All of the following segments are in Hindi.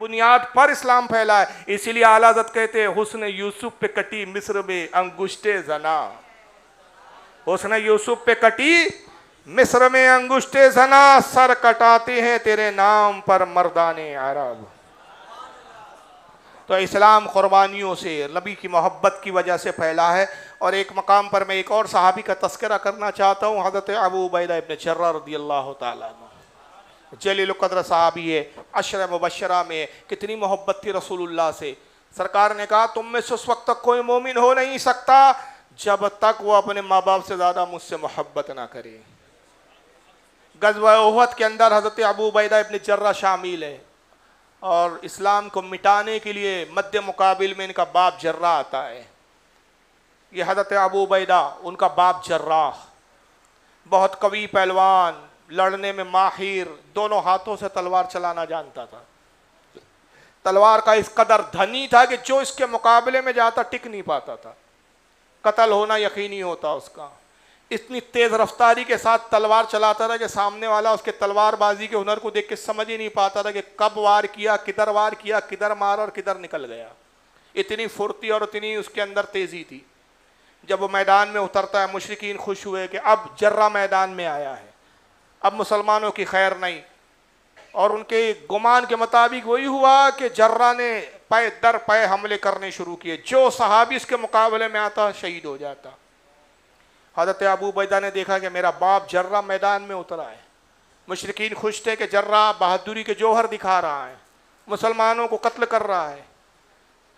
बुनियाद पर इस्लाम फैला है। इसीलिए आला हज़रत कहते हैं हुस्न यूसुफ पे कटी मिस्र में अंगुष्टे जना, हुस्न यूसुफ पे कटी मिस्र में अंगुष्टे जना, सर कटाते हैं तेरे नाम पर मर्दाने अरब। तो इस्लाम कुर्बानियों से, नबी की मोहब्बत की वजह से फैला है। और एक मकाम पर मैं एक और सहाबी का तस्करा करना चाहता हूँ, हज़रत अबू उबैदा इब्न जर्राह रज़ियल्लाहु ताला अन्हु, जलील क़द्र सहाबी है, अशर मुबशरा में कितनी मोहब्बत थी रसूलुल्लाह से। सरकार ने कहा तुम में से उस वक्त तक कोई मोमिन हो नहीं सकता जब तक वो अपने माँ बाप से ज़्यादा मुझसे मोहब्बत ना करे। गज़वा उहद के अंदर हज़रत अबू उबैदा इब्न जर्राह शामिल है, और इस्लाम को मिटाने के लिए मध्य मुकाबिल में इनका बाप जर्राह आता है। ये हज़रत अबू उबैदा, उनका बाप जर्राह, बहुत कवी पहलवान, लड़ने में माहिर, दोनों हाथों से तलवार चलाना जानता था। तलवार का इस कदर धनी था कि जो इसके मुकाबले में जाता टिक नहीं पाता था, कत्ल होना यकीनी होता उसका। इतनी तेज़ रफ्तारी के साथ तलवार चलाता था कि सामने वाला उसके तलवारबाजी के हुनर को देख के समझ ही नहीं पाता था कि कब वार किया, किधर वार किया, किधर मारा और किधर निकल गया। इतनी फुर्ती और इतनी उसके अंदर तेज़ी थी। जब वो मैदान में उतरता है, मुशरिकीन खुश हुए कि अब जर्रा मैदान में आया है, अब मुसलमानों की खैर नहीं। और उनके गुमान के मुताबिक वही हुआ कि जर्रा ने पाए दर पाए हमले करने शुरू किए। जो सहाबी इसके मुकाबले में आता शहीद हो जाता। हज़रत अबू उबैदा ने देखा कि मेरा बाप जर्रा मैदान में उतरा है। मुशरिकीन खुश थे कि जर्रा बहादुरी के जौहर दिखा रहा है, मुसलमानों को कत्ल कर रहा है।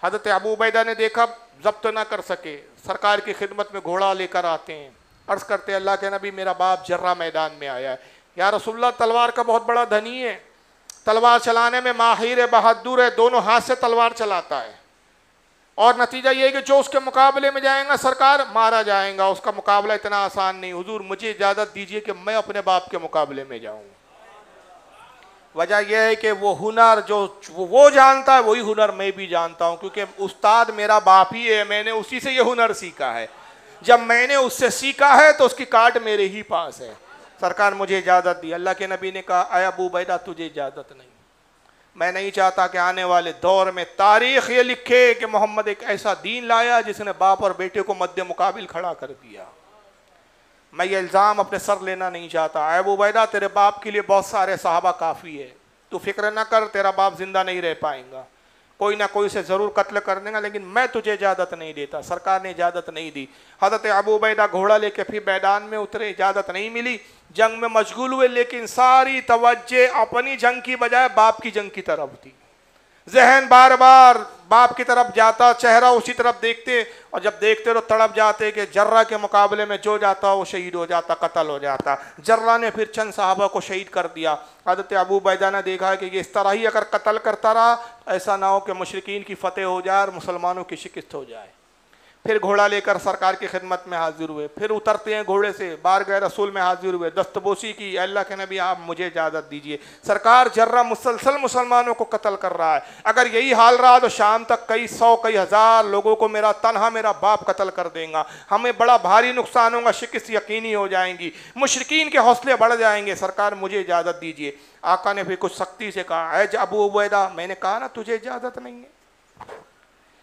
हज़रत अबू उबैदा ने देखा, जब्त ना कर सके, सरकार की खिदमत में घोड़ा लेकर आते हैं, अर्ज़ करते हैं अल्लाह के नबी मेरा बाप जर्रा मैदान में आया है। या रसूलुल्लाह तलवार का बहुत बड़ा धनी है, तलवार चलाने में माहिर है, बहादुर है, दोनों हाथ से तलवार चलाता है। और नतीजा ये है कि जो उसके मुकाबले में जाएगा सरकार मारा जाएगा। उसका मुकाबला इतना आसान नहीं। हुजूर मुझे इजाज़त दीजिए कि मैं अपने बाप के मुकाबले में जाऊँ। वजह यह है कि वो हुनर जो वो जानता है वही हुनर मैं भी जानता हूँ, क्योंकि उस्ताद मेरा बाप ही है, मैंने उसी से ये हुनर सीखा है। जब मैंने उससे सीखा है तो उसकी काट मेरे ही पास है। सरकार मुझे इजाज़त दी। अल्लाह के नबी ने कहा अय अबू उबैदा तुझे इजाज़त नहीं, मैं नहीं चाहता कि आने वाले दौर में तारीख़ ये लिखे कि मोहम्मद एक ऐसा दीन लाया जिसने बाप और बेटे को मद्दे मुकाबिल खड़ा कर दिया। मैं ये इल्ज़ाम अपने सर लेना नहीं चाहता। अबू उबैदा तेरे बाप के लिए बहुत सारे सहाबा काफ़ी है, तू फिक्र ना कर, तेरा बाप ज़िंदा नहीं रह पाएगा, कोई ना कोई से ज़रूर कत्ल कर देगा, लेकिन मैं तुझे इजाज़त नहीं देता। सरकार ने इजाज़त नहीं दी। हज़रत अबू उबैदा घोड़ा लेके फिर मैदान में उतरे, इजाज़त नहीं मिली, जंग में मशगूल हुए, लेकिन सारी तवज्जे अपनी जंग की बजाय बाप की जंग की तरफ थी। जहन बार बार बाप की तरफ जाता, चेहरा उसी तरफ देखते, और जब देखते तो तड़प जाते कि जर्रा के मुकाबले में जो जाता वो शहीद हो जाता, कत्ल हो जाता। जर्रा ने फिर चंद साहबा को शहीद कर दिया। हज़रत अबू उबैदा ने देखा कि ये इस तरह ही अगर कत्ल करता रहा, ऐसा ना हो कि मुशरिकीन की फतेह हो जाए और मुसलमानों की शिकस्त हो जाए। फिर घोड़ा लेकर सरकार की खिदमत में हाजिर हुए। फिर उतरते हैं घोड़े से, बारगाह रसूल में हाजिर हुए, दस्तबोसी की, अल्लाह के नबी आप मुझे इजाज़त दीजिए, सरकार जर्रा मुसलसल मुसलमानों को कत्ल कर रहा है, अगर यही हाल रहा तो शाम तक कई सौ कई हज़ार लोगों को मेरा बाप कत्ल कर देगा, हमें बड़ा भारी नुकसान होगा, शिकस्त यकीनी हो जाएंगी, मुशरिकीन के हौसले बढ़ जाएंगे, सरकार मुझे इजाज़त दीजिए। आका ने फिर कुछ सख्ती से कहा ऐ अबू उबैदा मैंने कहा ना तुझे इजाज़त नहीं है,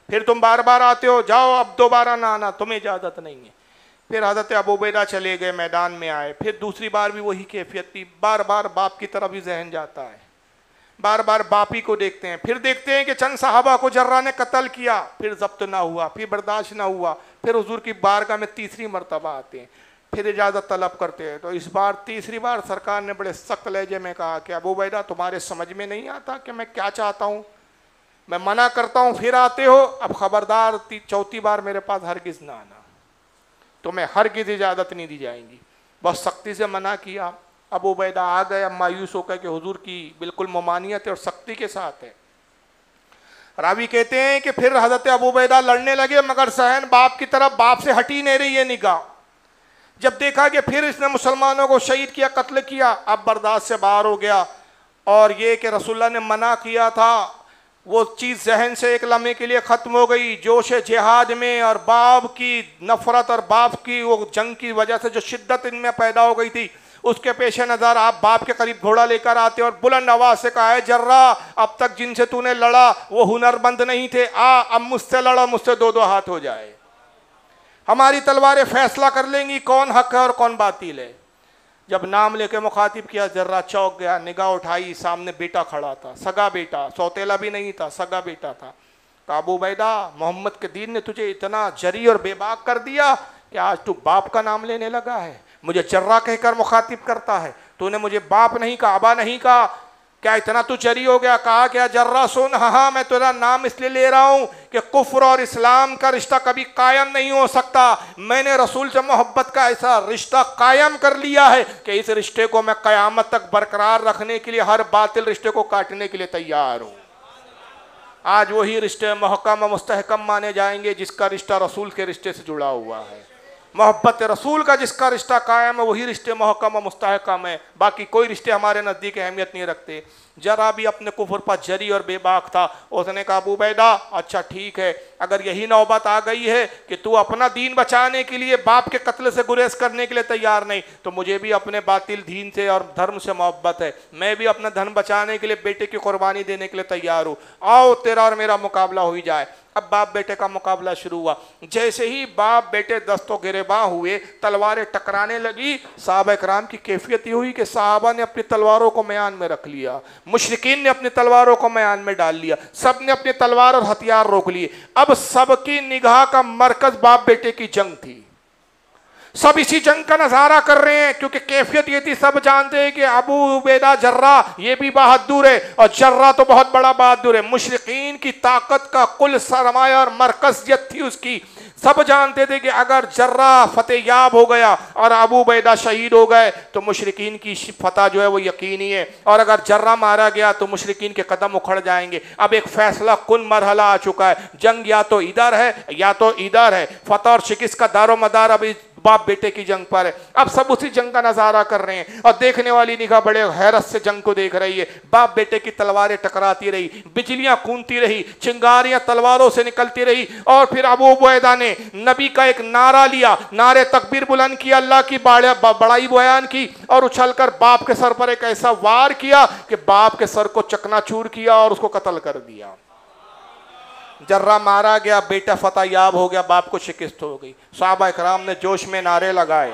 फिर तुम बार बार आते हो, जाओ अब दोबारा ना आना, तुम्हें इजाज़त नहीं है। फिर हज़रत अबू उबैदा चले गए, मैदान में आए, फिर दूसरी बार भी वही कैफियत थी, बार बार बाप की तरफ ही जहन जाता है, बार बार बाप ही को देखते हैं। फिर देखते हैं कि चंद साहबा को जर्रा ने कत्ल किया, फिर जब्त ना हुआ, फिर बर्दाश्त ना हुआ, फिर हुजूर की बारगाह में तीसरी मरतबा आते हैं, फिर इजाज़त तलब करते हैं। तो इस बार तीसरी बार सरकार ने बड़े सख्त लहजे में कहा कि अबू उबैदा तुम्हारे समझ में नहीं आता कि मैं क्या चाहता हूँ, मैं मना करता हूँ फिर आते हो, अब खबरदार चौथी बार मेरे पास हरगिज़ ना आना, तुम्हें हरगिज़ इजाज़त नहीं दी जाएगी। बहुत सख्ती से मना किया। अबू उबैदा आ गए, अब मायूस होकर कि हुजूर की बिल्कुल ममानियत और सख्ती के साथ है। रावी कहते हैं कि फिर हज़रत अबू उबैदा लड़ने लगे, मगर सहन बाप की तरफ, बाप से हटी नहीं रही है निगाह। जब देखा कि फिर इसने मुसलमानों को शहीद किया, कत्ल किया, अब बर्दाश्त से बाहर हो गया। और ये कि रसूलुल्लाह ने मना किया था, वो चीज़ जहन से एक लम्हे के लिए ख़त्म हो गई। जोश जिहाद में और बाप की नफ़रत और बाप की वो जंग की वजह से जो शिद्दत इनमें पैदा हो गई थी, उसके पेश नज़र आप बाप के करीब घोड़ा लेकर आते और बुलंद आवाज से कहा है, जर्रा अब तक जिनसे तूने लड़ा वो हुनरमंद नहीं थे, अब मुझसे लड़ा, मुझसे दो दो हाथ हो जाए। हमारी तलवारें फैसला कर लेंगी कौन हक है और कौन बातिल है। जब नाम लेके मुखातिब किया, जर्रा चौंक गया, निगाह उठाई, सामने बेटा खड़ा था, सगा बेटा, सौतेला भी नहीं था, सगा बेटा था। कहा, अबू उबैदा, मोहम्मद के दीन ने तुझे इतना जरी और बेबाक कर दिया कि आज तू बाप का नाम लेने लगा है, मुझे जर्रा कहकर मुखातिब करता है। तूने मुझे बाप नहीं कहा, अबा नहीं कहा, क्या इतना तू जरी हो गया? कहा, क्या जर्रा सुन, हाँ मैं तेरा नाम इसलिए ले रहा हूं कि कुफ्र और इस्लाम का रिश्ता कभी कायम नहीं हो सकता। मैंने रसूल से मोहब्बत का ऐसा रिश्ता कायम कर लिया है कि इस रिश्ते को मैं कयामत तक बरकरार रखने के लिए हर बातिल रिश्ते को काटने के लिए तैयार हूं। आज वही रिश्ते महकम मुस्तहकम माने जाएंगे जिसका रिश्ता रसूल के रिश्ते से जुड़ा हुआ है। मोहब्बत रसूल का जिसका रिश्ता कायम है वही रिश्ते महकम और मुस्तहकम है। बाकी कोई रिश्ते हमारे नज़दीक अहमियत नहीं रखते। जरा भी अपने कुफर पर जरी और बेबाक था। उसने कहा, अबू उबैदा अच्छा ठीक है, अगर यही नौबत आ गई है कि तू अपना दीन बचाने के लिए बाप के कत्ल से गुरेज करने के लिए तैयार नहीं, तो मुझे भी अपने बातिल दीन से और धर्म से मोहब्बत है। मैं भी अपना धन बचाने के लिए बेटे की कुर्बानी देने के लिए तैयार हूँ। आओ तेरा और मेरा मुकाबला हो ही जाए। अब बाप बेटे का मुकाबला शुरू हुआ। जैसे ही बाप बेटे दस्तों गिरेबां हुए, तलवारें टकराने लगी, सहाबा इकराम की कैफियत ये हुई कि सहाबा ने अपनी तलवारों को म्यान में रख लिया, मुशरिकीन ने अपनी तलवारों को म्यान में डाल लिया, सब ने अपने तलवार और हथियार रोक लिए। अब सबकी निगाह का मरकज बाप बेटे की जंग थी। सब इसी जंग का नजारा कर रहे हैं क्योंकि कैफियत ये थी, सब जानते हैं कि अबू उबैदा जर्रा ये भी बहादुर है और जर्रा तो बहुत बड़ा बहादुर है। मुशरिकीन की ताकत का कुल सरमाया और मरकजियत थी उसकी। सब जानते थे कि अगर जर्रा फतेहयाब हो गया और अबू उबैदा शहीद हो गए तो मुशरिकीन की फतह जो है वो यकीनी है, और अगर जर्रा मारा गया तो मुशरिकीन के कदम उखड़ जाएंगे। अब एक फैसला कुन मरहला आ चुका है, जंग या तो इधर है या तो इधर है। फतह और शिकस्त का दारो मदार अभी बाप बेटे की जंग पर है। अब सब उसी जंग का नजारा कर रहे हैं और देखने वाली निगाह बड़े हैरत से जंग को देख रही है। बाप बेटे की तलवारें टकराती रही, बिजलियां कूदती रही, चिंगारियां तलवारों से निकलती रही। और फिर अबू उबैदा ने नबी का एक नारा लिया, नारे तकबीर बुलंद किया, अल्लाह की बड़ाई बयान की और उछलकर बाप के सर पर एक ऐसा वार किया कि बाप के सर को चकनाचूर किया और उसको कत्ल कर दिया। जर्रा मारा गया, बेटा फतेहयाब हो गया, बाप को शिकस्त हो गई। सहाबा इकराम ने जोश में नारे लगाए।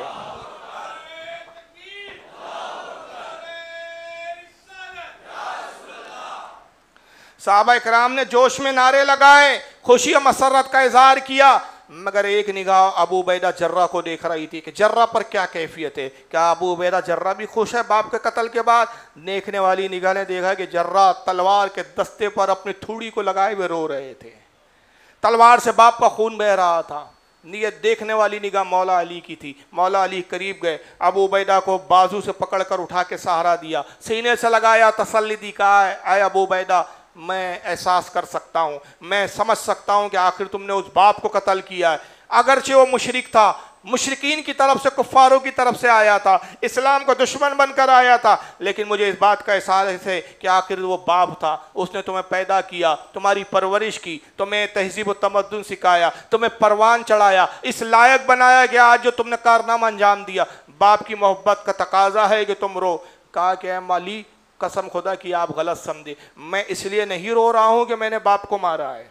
सहाबा इकराम ने जोश में नारे लगाए, खुशी और मसरत का इजहार किया। मगर एक निगाह अबू उबैदा जर्रा को देख रही थी कि जर्रा पर क्या कैफियत है। क्या अबू उबैदा जर्रा भी खुश है बाप के कत्ल के बाद? देखने वाली निगाह ने देखा कि जर्रा तलवार के दस्ते पर अपनी थूड़ी को लगाए हुए रो रहे थे। तलवार से बाप का खून बह रहा था। ये देखने वाली निगाह मौला अली की थी। मौला अली करीब गए, अबू उबैदा को बाजू से पकड़कर उठा के सहारा दिया, सीने से लगाया, तसल्ली दी। कहा, आए अबू उबैदा, मैं एहसास कर सकता हूँ, मैं समझ सकता हूँ कि आखिर तुमने उस बाप को कत्ल किया है। अगरचे वो मुशरिक था, मुशरिकीन की तरफ से, कुफ्फारों की तरफ से आया था, इस्लाम का दुश्मन बनकर आया था, लेकिन मुझे इस बात का एहसास है कि आखिर वो बाप था, उसने तुम्हें पैदा किया, तुम्हारी परवरिश की, तुम्हें तहजीब व तमद्दुन सिखाया, तुम्हें परवान चढ़ाया, इस लायक बनाया गया आज जो तुमने कारनामा अंजाम दिया। बाप की मोहब्बत का तकाजा है कि तुम रो। कहा कि माली, कसम खुदा की आप गलत समझे, मैं इसलिए नहीं रो रहा हूं कि मैंने बाप को मारा है,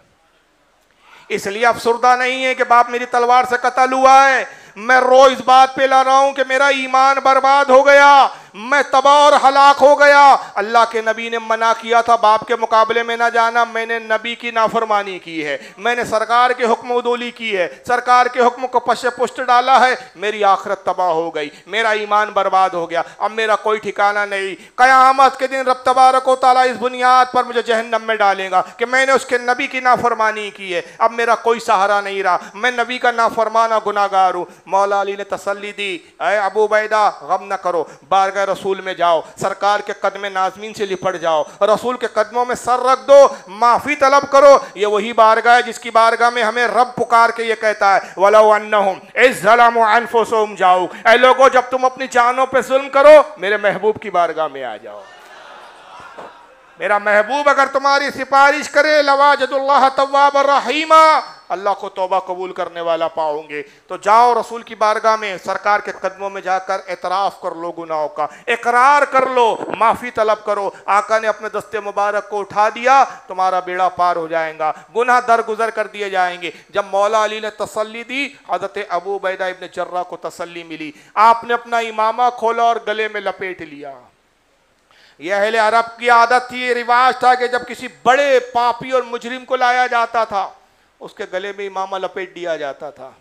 इसलिए अफसुर्दा नहीं है कि बाप मेरी तलवार से कत्ल हुआ है। मैं रो इस बात पे ला रहा हूं कि मेरा ईमान बर्बाद हो गया, मैं तबाह और हलाक हो गया। अल्लाह के नबी ने मना किया था बाप के मुकाबले में ना जाना, मैंने नबी की नाफरमानी की है, मैंने सरकार के हुक्म उदोली की है, सरकार के हुक्म को पश्च पुष्ट डाला है, मेरी आखिरत तबाह हो गई, मेरा ईमान बर्बाद हो गया, अब मेरा कोई ठिकाना नहीं। क़यामत के दिन रब तबारक व तआला इस बुनियाद पर मुझे जहन्नम में डालेगा कि मैंने उसके नबी की नाफरमानी की है, अब मेरा कोई सहारा नहीं रहा, मैं नबी का नाफरमाना गुनाहगार हूँ। मौला अली ने तसल्ली दी, अरे अबू उबैदा गम न करो, बारगाह रसूल में जाओ, सरकार के कदमे नाज़मीन से लिपट जाओ, रसूल के कदमों में सर रख दो, माफ़ी तलब करो। ये वही बारगाह है जिसकी बारगाह में हमें रब पुकार के ये कहता है, वलौ अन्नहुम इज़ ज़लमू अनफुसहुम जाओ, ऐ लोगों जब तुम अपनी जानों पे जुल्म करो मेरे महबूब की बारगाह में आ जाओ। मेरा महबूब अगर तुम्हारी सिफारिश करे, लवाजदुल्लाह तव्वाब रहीमा, अल्लाह को तौबा कबूल करने वाला पाओगे। तो जाओ रसूल की बारगाह में, सरकार के कदमों में जाकर एतराफ़ कर लो गुनाहों का, इकरार कर लो, माफ़ी तलब करो। आका ने अपने दस्ते मुबारक को उठा दिया, तुम्हारा बेड़ा पार हो जाएगा, गुनाह दरगुजर कर दिए जाएंगे। जब मौला अली ने तसल्ली दी, हज़रत अबू उबैदा इब्न जर्राह को तसल्ली मिली। आपने अपना इमामा खोला और गले में लपेट लिया। यह अहले अरब की आदत थी, रिवाज था कि जब किसी बड़े पापी और मुजरिम को लाया जाता था, उसके गले में इमामा लपेट दिया जाता था।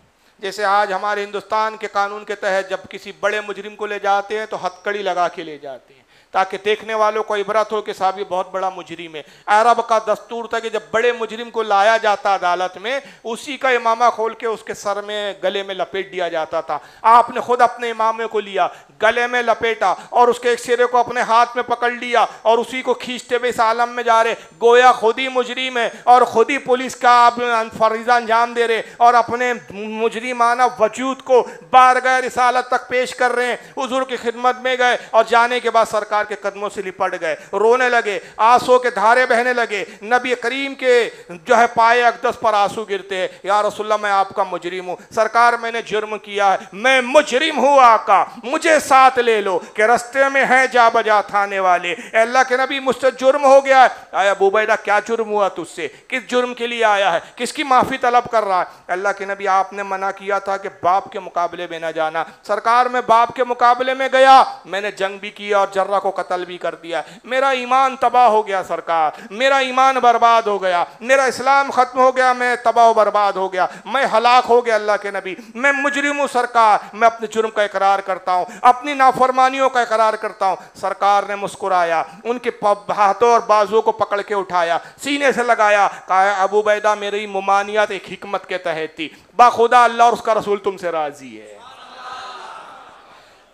जैसे आज हमारे हिंदुस्तान के कानून के तहत जब किसी बड़े मुजरिम को ले जाते हैं तो हथकड़ी लगा के ले जाते हैं, ताकि देखने वालों को इबरत हो कि साहब ये बहुत बड़ा मुजरिम है। अरब का दस्तूर था कि जब बड़े मुजरिम को लाया जाता अदालत में, उसी का इमामा खोल के उसके सर में गले में लपेट दिया जाता था। आपने खुद अपने इमामे को लिया, गले में लपेटा और उसके एक सिरे को अपने हाथ में पकड़ लिया और उसी को खींचते हुए इस आलम में जा रहे, गोया खुद ही मुजरिम है और खुद ही पुलिस का आप फरीज़ा अंजाम दे रहे और अपने मुजरिमाना वजूद को बारगाह रिसालत तक पेश कर रहे हैं। हुजूर की खिदमत में गए और जाने के बाद सरकार के कदमों से लिपट गए, रोने लगे, आंसू के धारे बहने लगे। नबी करीम के जो है पाए अक़दस पर आंसू गिरते हैं, या रसूलल्लाह मैं आपका मुजरिम हूँ, सरकार मैंने जुर्म किया है, मैं मुजरिम हूँ आका, मुझे साथ ले लो कि रास्ते में है जा बजा थाने वाले। अल्लाह के नबी मुझसे जुर्म हो गया है। आया अबू उबैदा क्या जुर्म हुआ तुझसे, किस जुर्म के लिए आया है, किसकी माफ़ी तलब कर रहा है? अल्लाह के नबी आपने मना किया था कि बाप के मुकाबले में ना जाना। सरकार में बाप के मुकाबले में गया, मैंने जंग भी किया और जर्रा को कत्ल भी कर दिया, मेरा ईमान तबाह हो गया सरकार, मेरा ईमान बर्बाद हो गया, मेरा इस्लाम खत्म हो गया, मैं तबाह बर्बाद हो गया, मैं हलाक हो गया। अल्लाह के नबी मैं मुजरिम हूँ सरकार, मैं अपने जुर्म का इकरार करता हूँ, अपनी नाफरमानियों का इकरार करता हूँ। सरकार ने मुस्कुराया, उनके हाथों और बाजुओं को पकड़ के उठाया, सीने से लगाया, कहा अबू उबैदा मेरी मुमानियत एक हिकमत के तहत थी, बाखुदा अल्लाह और उसका रसूल तुमसे राजी है,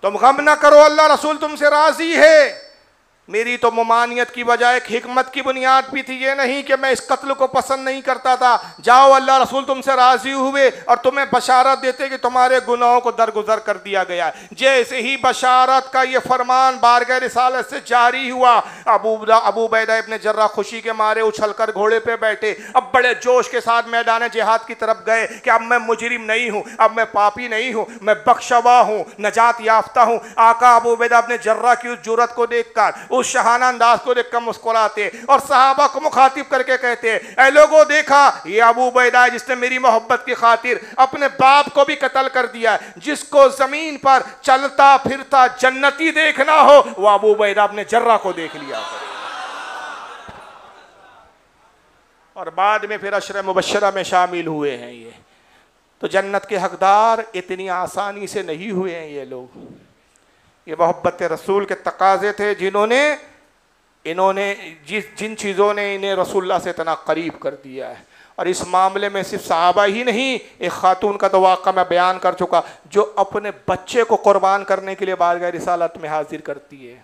तुम गम ना करो, अल्लाह रसूल तुमसे राजी है। मेरी तो मुमानियत की बजाय एक हिकमत की बुनियाद भी थी, ये नहीं कि मैं इस कत्ल को पसंद नहीं करता था। जाओ अल्लाह रसूल तुमसे राजी हुए और तुम्हें बशारत देते कि तुम्हारे गुनाहों को दरगुजर कर दिया गया है। जैसे ही बशारत का ये फरमान बारगाह रिसालत से जारी हुआ, अबू उबैदा इब्न जर्राह खुशी के मारे उछलकर घोड़े पे बैठे, अब बड़े जोश के साथ मैदान जिहाद की तरफ गए कि अब मैं मुजरिम नहीं हूँ, अब मैं पापी नहीं हूँ, मैं बख्शवा हूँ, नजात याफ्ता हूँ। आका अबू उबैदा इब्न जर्राह की उस जुर्रत को देखकर, उस शहाना अंदाज को देखकर मुस्कुराते और सहाबा को मुखातिब करके कहते, ऐ लोगों देखा ये अबू उबैदा है जिसने मेरी मोहब्बत की खातिर अपने बाप को भी कत्ल कर दिया है। जिसको जमीन पर चलता फिरता जन्नती देखना हो वो अबू उबैदा इब्न जर्राह को देख लिया। और बाद में फिर अशरे मुबश्शरा में शामिल हुए हैं। ये तो जन्नत के हकदार इतनी आसानी से नहीं हुए हैं ये लोग। ये मोहब्बत रसूल के तकाजे थे इन्होंने जिन चीज़ों ने इन्हें रसूलुल्लाह से इतना करीब कर दिया है। और इस मामले में सिर्फ सहाबा ही नहीं, एक खातून का तो वाक़ा मैं बयान कर चुका जो अपने बच्चे को कुर्बान करने के लिए बारगाह रिसालत में हाजिर करती है।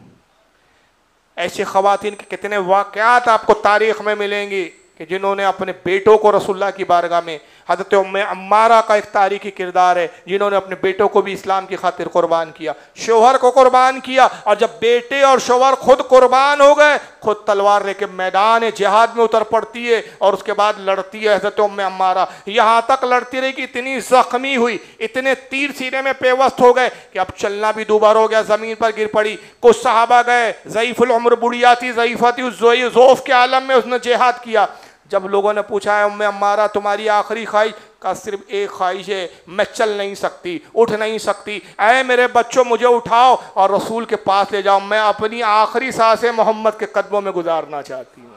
ऐसी ख़वातीन के कितने वाक़यात आपको तारीख़ में मिलेंगी कि जिन्होंने अपने बेटों को रसूलुल्लाह की बारगाह में, हज़रत उम्मे अम्मारा का एक तारीख़ी किरदार है जिन्होंने अपने बेटों को भी इस्लाम की खातिर कुर्बान किया, शोहर को कुर्बान किया। और जब बेटे और शोहर खुद कुर्बान हो गए, खुद तलवार लेके मैदान जिहाद में उतर पड़ती है और उसके बाद लड़ती है हज़रत उम्मे अम्मारा। यहाँ तक लड़ती रही कि इतनी ज़ख्मी हुई, इतने तीर सीने में पेवस्त हो गए कि अब चलना भी दूभर हो गया, ज़मीन पर गिर पड़ी। कुछ सहाबा गए, ज़ईफ़ुल उम्र बुढ़िया थी, ज़ईफ़ा थी, उस ज़ोफ़ के आलम में उसने जिहाद किया। जब लोगों ने पूछा है उम्मे अम्मारा तुम्हारी आखिरी ख्वाहिश, का सिर्फ एक ख्वाहिश है, मैं चल नहीं सकती, उठ नहीं सकती, ऐ मेरे बच्चों मुझे उठाओ और रसूल के पास ले जाओ, मैं अपनी आखिरी सांसें मोहम्मद के कदमों में गुजारना चाहती हूँ।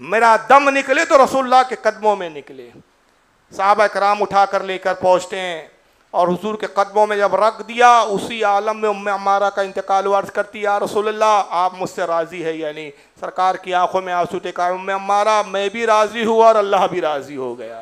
मेरा दम निकले तो रसूलुल्लाह के कदमों में निकले। सहाबा कराम उठा कर लेकर पहुँचते हैं और हुजूर के कदमों में जब रख दिया, उसी आलम में उम्मे अम्मारा का इंतकाल अर्ज करती, या रसूलल्लाह आप मुझसे राज़ी है या नहीं? सरकार की आंखों में आंसू थे, कहा उम्मे अम्मारा मैं भी राज़ी हुआ और अल्लाह भी राज़ी हो गया।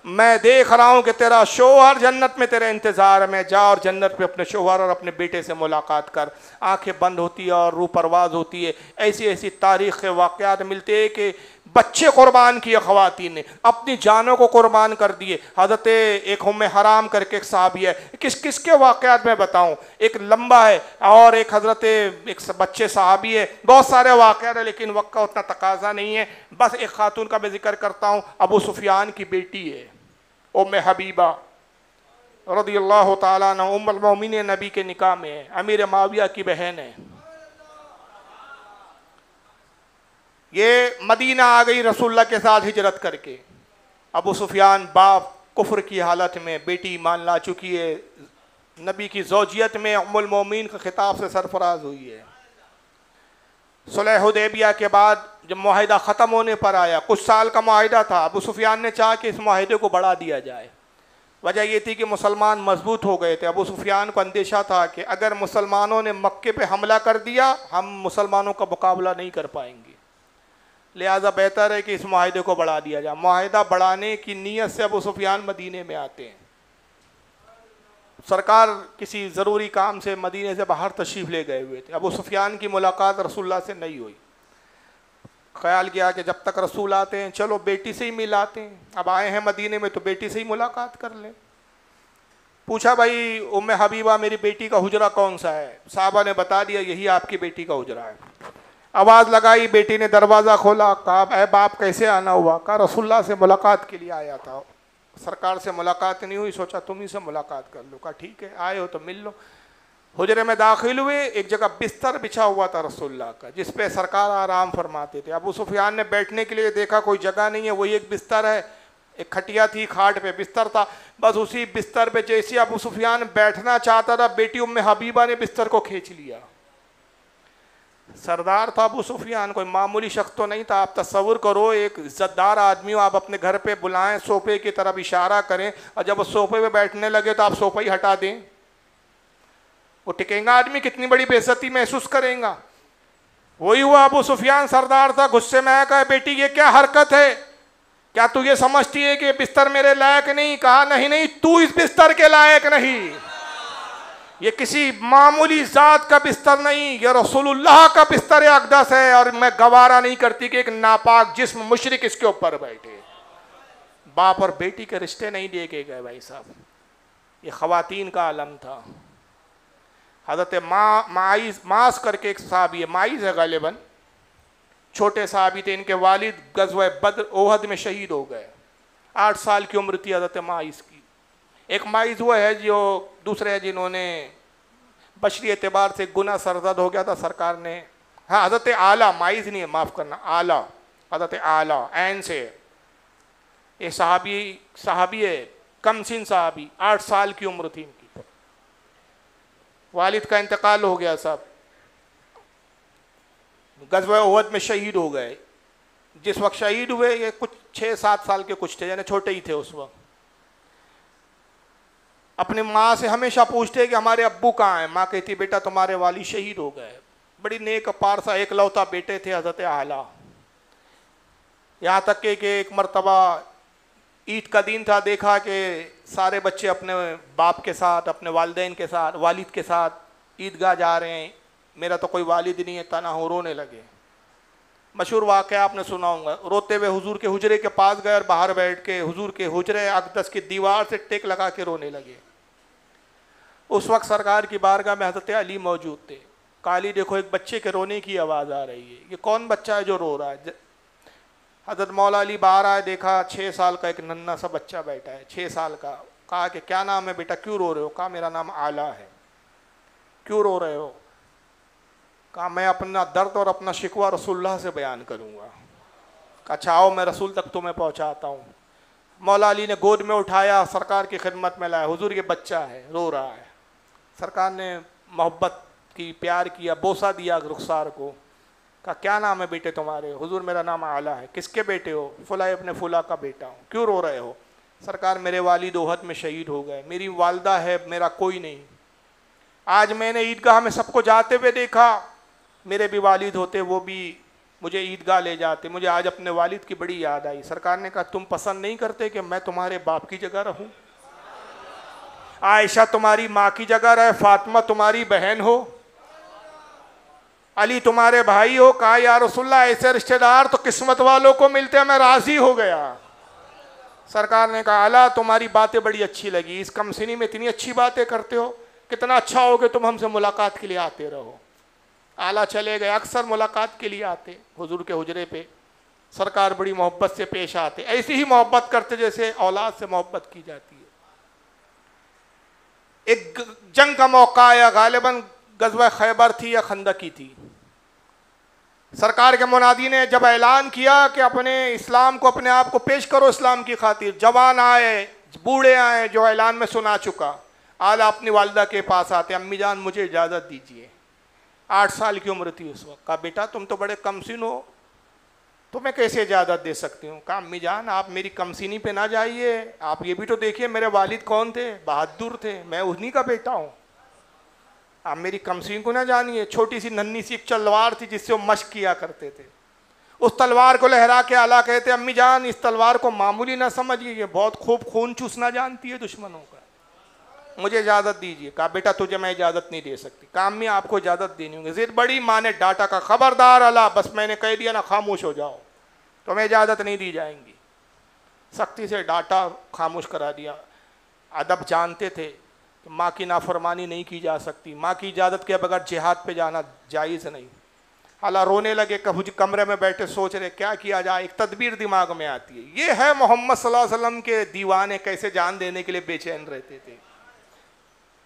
मैं देख रहा हूँ कि तेरा शोहर जन्नत में तेरे इंतज़ार में, जा और जन्नत में अपने शोहर और अपने बेटे से मुलाकात कर। आंखें बंद होती है और रूह परवाज होती है। ऐसी ऐसी तारीख़ के वाक़यात मिलते हैं कि बच्चे कुर्बान किए, ख़वातीन ने अपनी जानों को कुर्बान कर दिए। हज़रत एक उम्मे हराम करके एक साहबी है, किसके वाक़यात में बताऊं, एक लंबा है और एक हज़रत एक बच्चे साहबी है, बहुत सारे वाक़यात है लेकिन वक्त का उतना तकाजा नहीं है। बस एक खातून का मैं जिक्र करता हूँ, अबू सुफियान की बेटी है उम्मे हबीबा रज़ियल्लाहु ताला अन्हा, उम्मुल मोमिनीन, नबी के निकाह में है, अमीर माविया की बहन है। ये मदीना आ गई रसूलुल्लाह के साथ हिजरत करके। अबू सुफियान बाप कुफ्र की हालत में, बेटी ईमान ला चुकी है, नबी की ज़ौजियत में उम्मुल मोमिनीन के खिताब से सरफराज हुई है। सुलह हुदैबिया के बाद जब मुआहिदा ख़त्म होने पर आया, कुछ साल का मुआहिदा था, अबू सुफियान ने चाहा कि इस मुआहिदे को बढ़ा दिया जाए। वजह ये थी कि मुसलमान मजबूत हो गए थे। अबू सुफियान को अंदेशा था कि अगर मुसलमानों ने मक्के पे हमला कर दिया, हम मुसलमानों का मुकाबला नहीं कर पाएंगे, लिहाजा बेहतर है कि इस मुआहिदे को बढ़ा दिया जाए। मुआहिदा बढ़ाने की नीयत से अबू सुफियान मदीने में आते हैं। सरकार किसी ज़रूरी काम से मदीने से बाहर तशरीफ़ ले गए हुए थे। अबू सुफियान की मुलाकात रसूलुल्लाह से नहीं हुई। ख्याल किया कि जब तक रसूल आते हैं चलो बेटी से ही मिलाते हैं, अब आए हैं मदीने में तो बेटी से ही मुलाकात कर लें। पूछा, भाई उम्मे हबीबा मेरी बेटी का हुजरा कौन सा है? साहबा ने बता दिया, यही आपकी बेटी का हुजरा है। आवाज़ लगाई, बेटी ने दरवाज़ा खोला, कहा अरे बाप कैसे आना हुआ? कहा रसूलुल्लाह से मुलाकात के लिए आया था, सरकार से मुलाकात नहीं हुई, सोचा तुम ही से मुलाकात कर लो। कहा ठीक है, आए हो तो मिल लो। हुजरे में दाखिल हुए, एक जगह बिस्तर बिछा हुआ था रसूलुल्लाह का, जिस पे सरकार आराम फरमाते थे। अबू सुफियान ने बैठने के लिए देखा, कोई जगह नहीं है, वही एक बिस्तर है, एक खटिया थी, खाट पे बिस्तर था, बस उसी बिस्तर पे जैसे अबू सुफियान बैठना चाहता था, बेटी उम्मे हबीबा ने बिस्तर को खींच लिया। सरदार था अबू सुफियान, कोई मामूली शख्स तो नहीं था। आप तस्वुर करो, एक इज्जतदार आदमी हो, आप अपने घर पे बुलाएं, सोफे की तरफ इशारा करें और जब वो सोफे पे बैठने लगे तो आप सोफा ही हटा दें, वो टिकेगा आदमी? कितनी बड़ी बेइज्जती महसूस करेगा। वही हुआ, अबू सुफियान सरदार था, गुस्से में आया, कहा बेटी ये क्या हरकत है? क्या तू ये समझती है कि बिस्तर मेरे लायक नहीं? कहा नहीं नहीं, तू इस बिस्तर के लायक नहीं, ये किसी मामूली जात का बिस्तर नहीं, ये रसूलुल्लाह का बिस्तर अक़दस है और मैं गवारा नहीं करती कि एक नापाक जिस्म मुशरिक इसके ऊपर बैठे। बाप और बेटी के रिश्ते नहीं देखे गए भाई साहब, ये ख़वातीन का आलम था। हज़रत माइज़ करके एक साहबी है, माइज़ है गालिबन, छोटे साहबी थे, इनके वालिद गज़वा बद्र ओहद में शहीद हो गए। 8 साल की उम्र थी हज़रत माइज़ की। एक माइज़ वो है जो दूसरे है जिन्होंने बशरी एतबार से गुनाह सरजद हो गया था, सरकार ने, हाँ हज़रत आला, माइज़ नहीं है, माफ़ करना, आला, हज़रत आला ऐन से, ये साहबी है, कम सिन साहबी, 8 साल की उम्र थी इनकी। वालिद का इंतकाल हो गया साहब, गज़वा ओहद में शहीद हो गए। जिस वक्त शहीद हुए ये कुछ 6-7 साल के कुछ थे, यानी छोटे ही थे उस वक्त। अपनी माँ से हमेशा पूछते कि हमारे अब्बू कहाँ हैं? माँ कहती बेटा तुम्हारे वाली शहीद हो गए। बड़ी नेक पारसा एक लौता बेटे थे हज़रत आला। यहाँ तक कि एक मरतबा ईद का दिन था, देखा कि सारे बच्चे अपने बाप के साथ, अपने वालिदैन के साथ, वालिद के साथ ईदगाह जा रहे हैं, मेरा तो कोई वालिद नहीं है, तना हो, रोने लगे। मशहूर वाक़या आपने सुना होगा, रोते हुए हुजूर के हुजरे के पास गए और बाहर बैठ के हुजूर के हुजरे अक़दस की दीवार से टेक लगा के रोने लगे। उस वक्त सरकार की बारगाह में हज़रत अली मौजूद थे। काली देखो एक बच्चे के रोने की आवाज़ आ रही है, ये कौन बच्चा है जो रो रहा है? हज़रत मौला अली बाहर आए, देखा 6 साल का एक नन्हा सा बच्चा बैठा है, 6 साल का। कहा कि क्या नाम है बेटा, क्यों रो रहे हो? कहा मेरा नाम आला है। क्यों रो रहे हो? कहा मैं अपना दर्द और अपना शिकवा रसूलुल्लाह से बयान करूँगा। कहा अच्छा आओ मैं रसूल तक तुम्हें पहुँचाता हूँ। मौला अली ने गोद में उठाया, सरकार की खिदमत में लाया, हुजूर ये बच्चा है, रो रहा है। सरकार ने मोहब्बत की, प्यार किया, बोसा दिया रुखसार को। कहा क्या नाम है बेटे तुम्हारे? हुजूर मेरा नाम आला है। किसके बेटे हो? फुला अपने फुला का बेटा हूँ। क्यों रो रहे हो? सरकार मेरे वालिद ओहद में शहीद हो गए, मेरी वालदा है, मेरा कोई नहीं। आज मैंने ईदगाह में सबको जाते हुए देखा, मेरे भी वालिद होते वो भी मुझे ईदगाह ले जाते, मुझे आज अपने वालिद की बड़ी याद आई। सरकार ने कहा तुम पसंद नहीं करते कि मैं तुम्हारे बाप की जगह रहूं? आयशा तुम्हारी माँ की जगह रहे, फातिमा तुम्हारी बहन हो। अली तुम्हारे भाई हो? कहा या रसूलल्लाह ऐसे रिश्तेदार तो किस्मत वालों को मिलते हैं, मैं राजी हो गया। सरकार ने कहा अला तुम्हारी बातें बड़ी अच्छी लगी, इस कमसिनी में इतनी अच्छी बातें करते हो, कितना अच्छा हो कि तुम हमसे मुलाकात के लिए आते रहो। आला चले गए, अक्सर मुलाकात के लिए आते हुजूर के हुजरे पे, सरकार बड़ी मोहब्बत से पेश आते, ऐसी ही मोहब्बत करते जैसे औलाद से मोहब्बत की जाती है। एक जंग का मौका आया, गालिबन गज़वा खैबर थी या खंदकी थी। सरकार के मुनादी ने जब ऐलान किया कि अपने इस्लाम को, अपने आप को पेश करो इस्लाम की खातिर, जवान आए, बूढ़े आए, जो ऐलान में सुना चुका, आला अपनी वालिदा के पास आते, अम्मी जान मुझे इजाज़त दीजिए। 8 साल की उम्र थी उस वक्त। कहा बेटा तुम तो बड़े कमसिन हो, तुम्हें कैसे इजाज़त दे सकती हूँ? कहा अम्मी जान आप मेरी कमसिनी पे ना जाइए, आप ये भी तो देखिए मेरे वालिद कौन थे, बहादुर थे, मैं उन्हीं का बेटा हूँ। आप मेरी कमसिन को ना जानिए, छोटी सी नन्ही सी एक तलवार थी जिससे वो मशक किया करते थे, उस तलवार को लहरा के आला कहते अम्मी जान इस तलवार को मामूली ना समझिए, ये बहुत खूब खून चूसना जानती है दुश्मनों का, मुझे इजाज़त दीजिए। कहा बेटा तुझे मैं इजाज़त नहीं दे सकती। कहा अम्मी आपको इजाज़त देनी होगी। जिद बड़ी, माँ ने डांटा, का खबरदार अला, बस मैंने कह दिया ना, खामोश हो जाओ, तुम्हें इजाज़त नहीं दी जाएंगी। सख्ती से डांटा, खामोश करा दिया। अदब जानते थे कि माँ की नाफरमानी नहीं की जा सकती, माँ की इजाज़त के बगैर जिहाद पे जाना जायज़ नहीं। अला रोने लगे, कभी कमरे में बैठे सोच रहे क्या किया जाए। एक तदबीर दिमाग में आती है, ये है मोहम्मद सल्लल्लाहु अलैहि वसल्लम के दीवाने कैसे जान देने के लिए बेचैन रहते थे।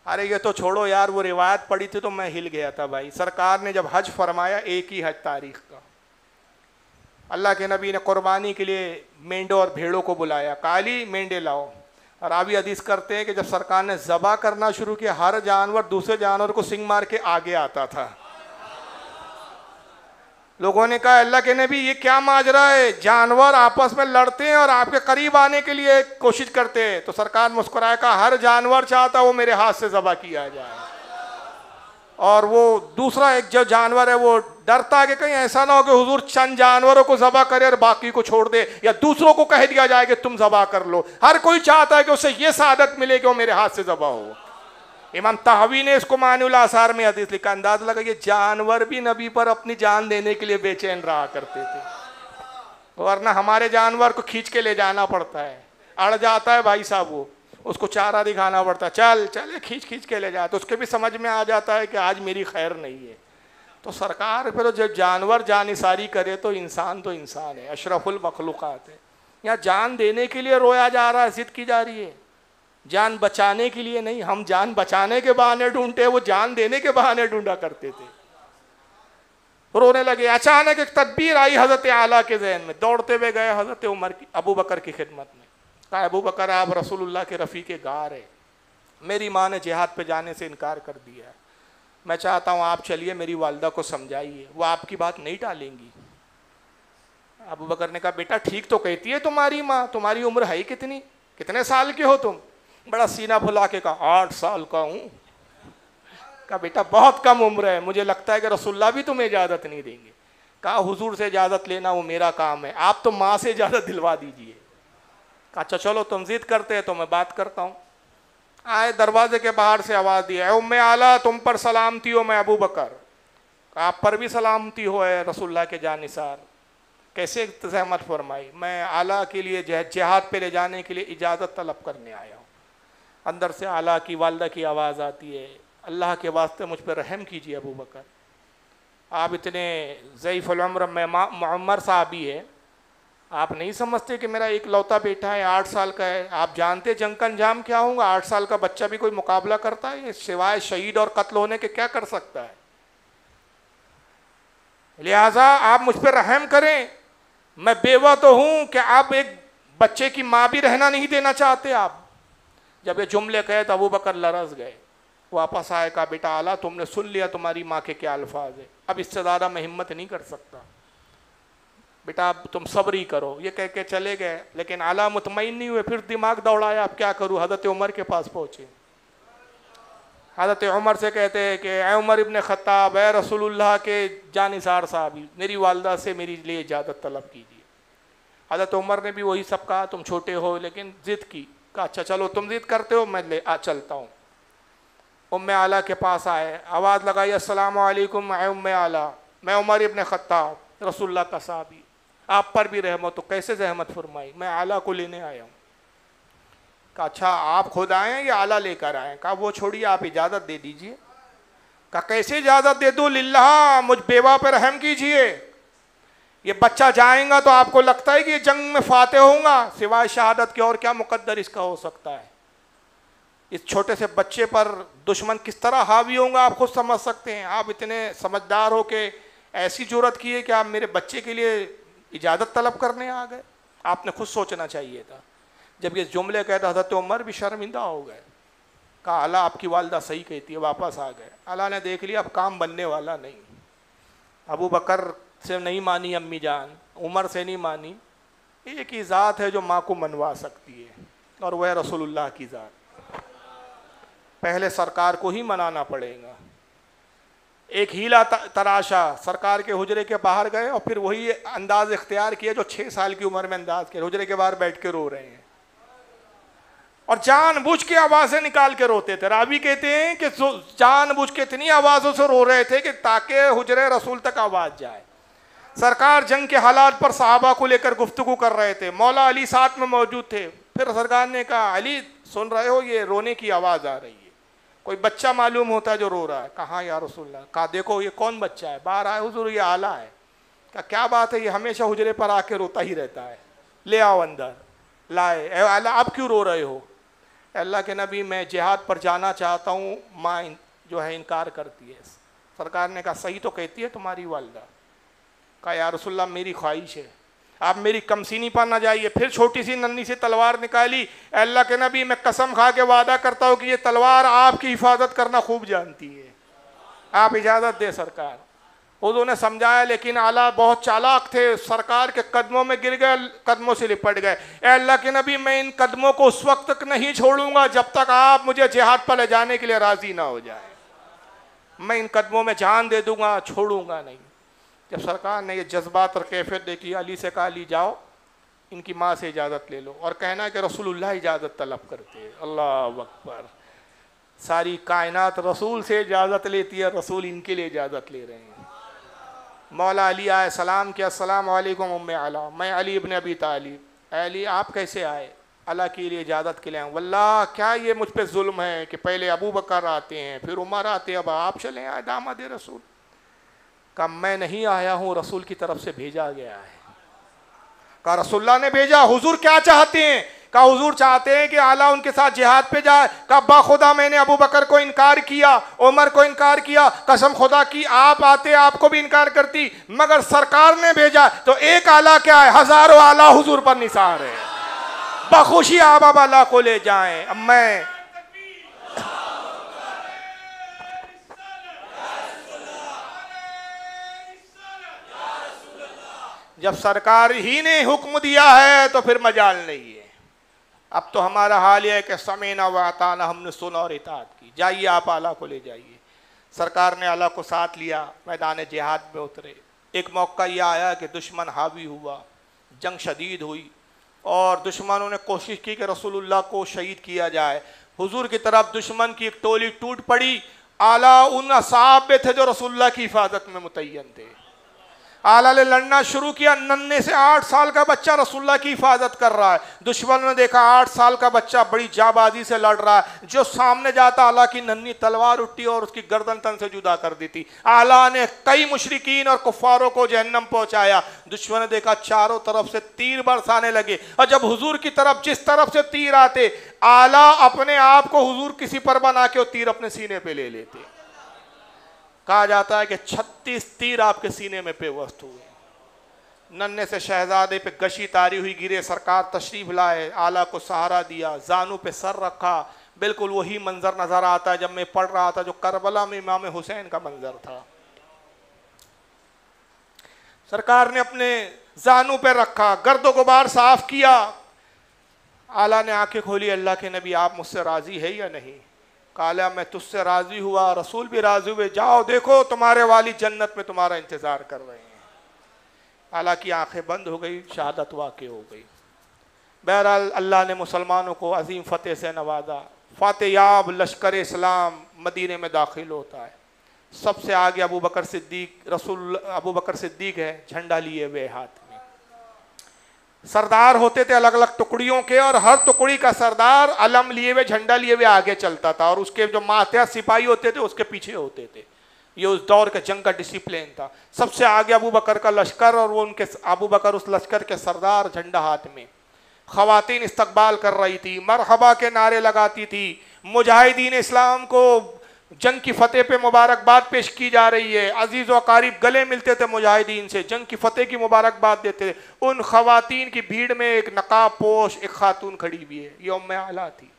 अरे ये तो छोड़ो यार, वो रिवायत पढ़ी थी तो मैं हिल गया था भाई। सरकार ने जब हज फरमाया, एक ही हज तारीख का, अल्लाह के नबी ने कुर्बानी के लिए मेंढों और भेड़ों को बुलाया, काली मेंढे लाओ। और रावी हदीस करते हैं कि जब सरकार ने ज़बा करना शुरू किया, हर जानवर दूसरे जानवर को सिंग मार के आगे आता था। लोगों ने कहा अल्लाह के नबी ये क्या माजरा है, जानवर आपस में लड़ते हैं और आपके करीब आने के लिए कोशिश करते हैं। तो सरकार मुस्कुराया, कहा हर जानवर चाहता वो मेरे हाथ से ज़बा किया जाए, और वो दूसरा एक जो जानवर है वो डरता है कि कहीं ऐसा ना हो कि हुजूर चंद जानवरों को ज़बा करे और बाकी को छोड़ दे, या दूसरों को कह दिया जाए कि तुम ज़बा कर लो। हर कोई चाहता है कि उसे ये सादत मिले कि वो मेरे हाथ से ज़बा हो। इमाम तहवी ने इसको मानुल आसार में हदीस लिखा, अंदाज लगा ये जानवर भी नबी पर अपनी जान देने के लिए बेचैन रहा करते थे, वरना हमारे जानवर को खींच के ले जाना पड़ता है, अड़ जाता है भाई साहब, वो उसको चारा दिखाना पड़ता है, चल चले खींच खींच के ले जाए, तो उसके भी समझ में आ जाता है कि आज मेरी खैर नहीं है। तो सरकार फिर जब जानवर जानिसारी करे तो इंसान है, अशरफुल मखलूक़ात है। यहाँ जान देने के लिए रोया जा रहा है, जिद की जा रही है, जान बचाने के लिए नहीं। हम जान बचाने के बहाने ढूंढते, वो जान देने के बहाने ढूंढा करते थे। रोने लगे। अचानक एक तदबीर आई हज़रत आला के जहन में, दौड़ते हुए गए हज़रत उमर की, अबू बकर की खिदमत में। कहा अबू बकर आप रसूलुल्लाह के रफ़ीक़े गार है, मेरी माँ ने जिहाद पे जाने से इनकार कर दिया है, मैं चाहता हूँ आप चलिए मेरी वालिदा को समझाइए, वो आपकी बात नहीं टालेंगी। अबू बकर ने कहा बेटा ठीक तो कहती है तुम्हारी माँ, तुम्हारी उम्र है कितनी, कितने साल के हो तुम? बड़ा सीना फुला के कहा 8 साल का हूँ। कहा बेटा बहुत कम उम्र है, मुझे लगता है कि रसूलुल्लाह भी तुम्हें इजाज़त नहीं देंगे। कहा हुजूर से इजाज़त लेना वो मेरा काम है, आप तो माँ से इजाज़त दिलवा दीजिए। कहा अच्छा चलो तुम जिद करते हैं तो मैं बात करता हूँ। आए, दरवाजे के बाहर से आवाज़ दी, उम्मे आला तुम पर सलामती हो, मैं अबू बकर। आप पर भी सलामती हो है रसूलुल्लाह के जानिसार। कैसे ज़हमत फरमाई, मैं आला के लिए जिहाद पे ले जाने के लिए इजाज़त तलब करने आया हूँ। अंदर से आला की वालिदा की आवाज़ आती है, अल्लाह के वास्ते मुझ पर रहम कीजिए अबू बकर, आप इतने ज़ईफ़ुल उम्र में मुअम्मर साहबी है, आप नहीं समझते कि मेरा एक लौता बेटा है, 8 साल का है, आप जानते जंग का अंजाम क्या होगा, 8 साल का बच्चा भी कोई मुकाबला करता है, सिवाय शहीद और कत्ल होने के क्या कर सकता है? लिहाजा आप मुझ पर रहम करें, मैं बेवा तो हूँ कि आप एक बच्चे की माँ भी रहना नहीं देना चाहते आप। जब ये जुमले कहे तो अबू बकर लरज़ गए, वापस आए, कहा बेटा आला तुमने सुन लिया तुम्हारी माँ के क्या अल्फाज है, अब इससे ज़्यादा मैं हिम्मत नहीं कर सकता, बेटा अब तुम सब्र ही करो। ये कह के चले गए, लेकिन आला मुतमईन नहीं हुए, फिर दिमाग दौड़ाया अब क्या करूँ। हज़रत उमर के पास पहुँचे, हज़रत उमर से कहते हैं कि ए उमर इब्न ख़त्ताब, ए रसूलुल्लाह के जानिसार साहब, मेरी वालिदा से मेरी लिए इजाज़त तलब कीजिए। हज़रत उमर ने भी वही सब कहा, तुम छोटे हो लेकिन ज़िद की। कहा अच्छा चलो तुम ज़िद करते हो, मैं चलता हूँ। उम्मे आला के पास आए, आवाज़ लगाई, अस्सलाम वालेकुम उम्मे आला, मैं उमर इब्न खत्ताब रसूलुल्लाह का साहबी, आप पर भी रहमत हो, कैसे रहमत फरमाई, मैं आला को लेने आया हूँ। कहा अच्छा आप खुद आए हैं या आला लेकर आए हैं? कहा वो छोड़िए, आप इजाज़त दे दीजिए। कहा कैसे इजाज़त दे दूँ, लिल्लाह मुझ बेवा पर रहम कीजिए, ये बच्चा जाएगा तो आपको लगता है कि ये जंग में फाते होगा, सिवाय शहादत के और क्या मुकद्दर इसका हो सकता है। इस छोटे से बच्चे पर दुश्मन किस तरह हावी होगा आप खुद समझ सकते हैं। आप इतने समझदार हो के ऐसी जुर्रत की है कि आप मेरे बच्चे के लिए इजाज़त तलब करने आ गए। आपने खुद सोचना चाहिए था। जब ये जुमले कहता हज़रत उमर भी शर्मिंदा हो गए। कहा अला आपकी वालदा सही कहती है, वापस आ गए। अला ने देख लिया अब काम बनने वाला नहीं। अबू बकर से नहीं मानी अम्मी जान, उमर से नहीं मानी, एक ही ज़ात है जो माँ को मनवा सकती है और वह रसूलुल्लाह की ज़ात। पहले सरकार को ही मनाना पड़ेगा। एक हीला तराशा, सरकार के हुजरे के बाहर गए और फिर वही अंदाज इख्तियार किया जो 6 साल की उम्र में अंदाज किया, हुजरे के बाहर बैठ के रो रहे हैं और जानबूझ के आवाज़ें निकाल के रोते थे। रावी कहते हैं कि जानबूझ के इतनी आवाज़ों से रो रहे थे कि ताकि हुजरे रसूल तक आवाज़ जाए। सरकार जंग के हालात पर सहाबा को लेकर गुफ्तगू कर रहे थे, मौला अली साथ में मौजूद थे। फिर सरकार ने कहा अली सुन रहे हो, ये रोने की आवाज़ आ रही है, कोई बच्चा मालूम होता है जो रो रहा है। कहा या रसूलल्लाह। कहा देखो ये कौन बच्चा है, बाहर आए हुजूर, ये आला है। कहा क्या बात है, ये हमेशा हुजरे पर आके रोता ही रहता है, ले आओ अंदर। लाए, आला आप क्यों रो रहे हो? अल्लाह के नबी मैं जिहाद पर जाना चाहता हूँ, माँ जो है इनकार करती है। सरकार ने कहा सही तो कहती है तुम्हारी वालदा। कहा या रसूलल्लाह मेरी ख्वाहिश है, आप मेरी कमसीनी पर ना जाइए। फिर छोटी सी नन्ही सी तलवार निकाली। अल्लाह के नबी मैं कसम खा के वादा करता हूँ कि ये तलवार आपकी हिफाजत करना खूब जानती है, आप इजाज़त दे सरकार। उन्होंने समझाया, लेकिन आला बहुत चालाक थे, सरकार के कदमों में गिर गए, कदमों से लिपट गए। अल्लाह के नबी मैं इन कदमों को उस वक्त तक नहीं छोड़ूंगा जब तक आप मुझे जिहाद पर ले जाने के लिए राज़ी ना हो जाए। मैं इन कदमों में जान दे दूंगा, छोड़ूंगा नहीं। जब सरकार ने ये जज्बात और कैफियत देखी, अली से कहा अली जाओ इनकी माँ से इजाज़त ले लो और कहना कि रसूलुल्लाह इजाज़त तलब करते हैं। अल्लाह अकबर, सारी कायनात रसूल से इजाज़त लेती है, रसूल इनके लिए इजाज़त ले रहे हैं। मौला अली आए, सलाम किया, अस्सलाम वालेकुम उम्मे आला, मैं अली इब्न अबी तालिब। अली आप कैसे आए? अल्लाह के लिए इजाज़त के लिए आए। वल्लाह क्या ये मुझ पे जुल्म है कि पहले अबू बकर आते हैं, फिर उमर आते हैं, अब आप चले आए दामाद रसूल। कहा मैं नहीं आया हूँ, रसूल की तरफ से भेजा गया है। कहा रसूलुल्लाह ने भेजा, हुजूर क्या चाहते हैं? कहा हुजूर चाहते हैं कि आला उनके साथ जिहाद पे जाए। कहा बाखुदा मैंने अबू बकर को इनकार किया, उमर को इनकार किया, कसम खुदा की आप आते आपको भी इनकार करती, मगर सरकार ने भेजा तो एक आला क्या है, हजारों आला हुजूर पर निसार है। बखुशी आप अब आला को ले जाएं। अब मैं जब सरकार ही ने हुक्म दिया है तो फिर मजाल नहीं है। अब तो हमारा हाल यह है कि समीना व अताना, हमने सुना और इताअत की। जाइए आप आला को ले जाइए। सरकार ने आला को साथ लिया, मैदान जिहाद में उतरे। एक मौका यह आया कि दुश्मन हावी हुआ, जंग शदीद हुई और दुश्मनों ने कोशिश की कि रसूलुल्लाह को शहीद किया जाए। हुजूर की तरफ दुश्मन की एक टोली टूट पड़ी। आला उन असहाब में थे जो रसूलुल्लाह की हिफाजत में मुतय्यन थे। आला ने लड़ना शुरू किया। नन्हे से 8 साल का बच्चा रसूलुल्लाह की हिफाजत कर रहा है। दुश्मन ने देखा 8 साल का बच्चा बड़ी जाबाजी से लड़ रहा है, जो सामने जाता आला की नन्ही तलवार उठी और उसकी गर्दन तन से जुदा कर दी थी। आला ने कई मुशरिकीन और कुफ्फारों को जहन्नम पहुंचाया। दुश्मन ने देखा चारों तरफ से तीर बरसाने लगे और जब हुजूर की तरफ जिस तरफ से तीर आते, आला अपने आप को हुजूर किसी पर बना के वो तीर अपने सीने पे ले लेते। कहा जाता है कि 36 तीर आपके सीने में पेवस्त हुए। नन्हे से शहजादे पे गशी तारी हुई गिरे। सरकार तशरीफ लाए, आला को सहारा दिया, जानू पे सर रखा। बिल्कुल वही मंजर नजर आता है जब मैं पढ़ रहा था जो करबला में इमाम हुसैन का मंजर था। सरकार ने अपने जानू पे रखा, गर्दो गुबार साफ किया। आला ने आंखें खोली, अल्लाह के नबी आप मुझसे राजी है या नहीं? काला मैं तुझसे राजी हुआ, रसूल भी राजी हुए, जाओ देखो तुम्हारे वाली जन्नत में तुम्हारा इंतजार कर रहे हैं। आला की आंखें बंद हो गई, शहादत वाक़ई हो गई। बहरहाल अल्लाह ने मुसलमानों को अजीम फ़तेह से नवाजा। फातेयाब लश्कर इस्लाम मदीने में दाखिल होता है। सबसे आगे अबू बकर सिद्दीक, रसूल अबू बकर सिद्दीक है, झंडा लिए हुए हाथ में। सरदार होते थे अलग अलग टुकड़ियों के, और हर टुकड़ी का सरदार अलम लिए हुए, झंडा लिए हुए आगे चलता था, और उसके जो मातहत सिपाही होते थे उसके पीछे होते थे। ये उस दौर के जंग का डिसिप्लिन था। सबसे आगे अबू बकर का लश्कर, और वो उनके अबू बकर उस लश्कर के सरदार, झंडा हाथ में। खवातीन इस्तकबाल कर रही थी, मरहबा के नारे लगाती थी, मुजाहिदीन इस्लाम को जंग की फतेह पे मुबारकबाद पेश की जा रही है। अजीज़ व क़रीब गले मिलते थे मुजाहिदीन से, जंग की फतेह की मुबारकबाद देते थे। उन खवातीन की भीड़ में एक नकाब पोश एक खातून खड़ी हुई है, ये उम्मे आला थी।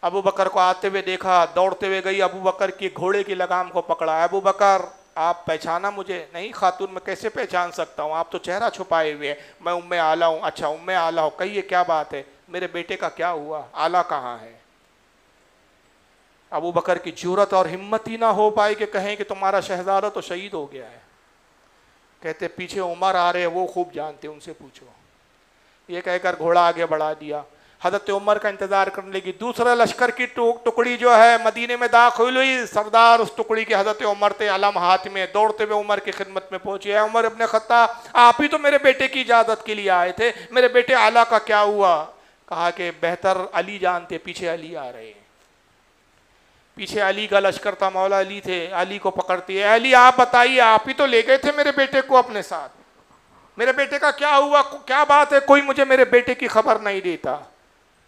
अबू बकर को आते हुए देखा, दौड़ते हुए गई, अबू बकर की घोड़े की लगाम को पकड़ा। अबू बकर, आप पहचाना मुझे? नहीं खातून, मैं कैसे पहचान सकता हूँ, आप तो चेहरा छुपाए हुए हैं, मैं उम्मे आला हूँ। अच्छा उम्मे आला हो, कहिए क्या बात है, मेरे बेटे का क्या हुआ, आला कहाँ है? अबू बकर की जुर्रत और हिम्मत ही ना हो पाई कि कहें कि तुम्हारा शहजादा तो शहीद हो गया है। कहते पीछे उमर आ रहे हैं, वो खूब जानते, उनसे पूछो। ये कहकर घोड़ा आगे बढ़ा दिया। हजरत उमर का इंतजार करने लगी। दूसरा लश्कर की टुकड़ी जो है मदीने में दाखिल हुई, सरदार उस टुकड़ी के हजरत उमर थे, अलम हाथ में, दौड़ते हुए उमर की खिदमत में पहुंचे। उमर इब्ने खत्ताब, आप ही तो मेरे बेटे की इजाजत के लिए आए थे, मेरे बेटे आला का क्या हुआ? कहा कि बेहतर अली जानते, पीछे अली आ रहे हैं। पीछे अली का लश्कर था, मौला अली थे। अली को पकड़ती है, अली आप बताइए, आप ही तो ले गए थे मेरे बेटे को अपने साथ, मेरे बेटे का क्या हुआ, क्या बात है, कोई मुझे मेरे बेटे की खबर नहीं देता।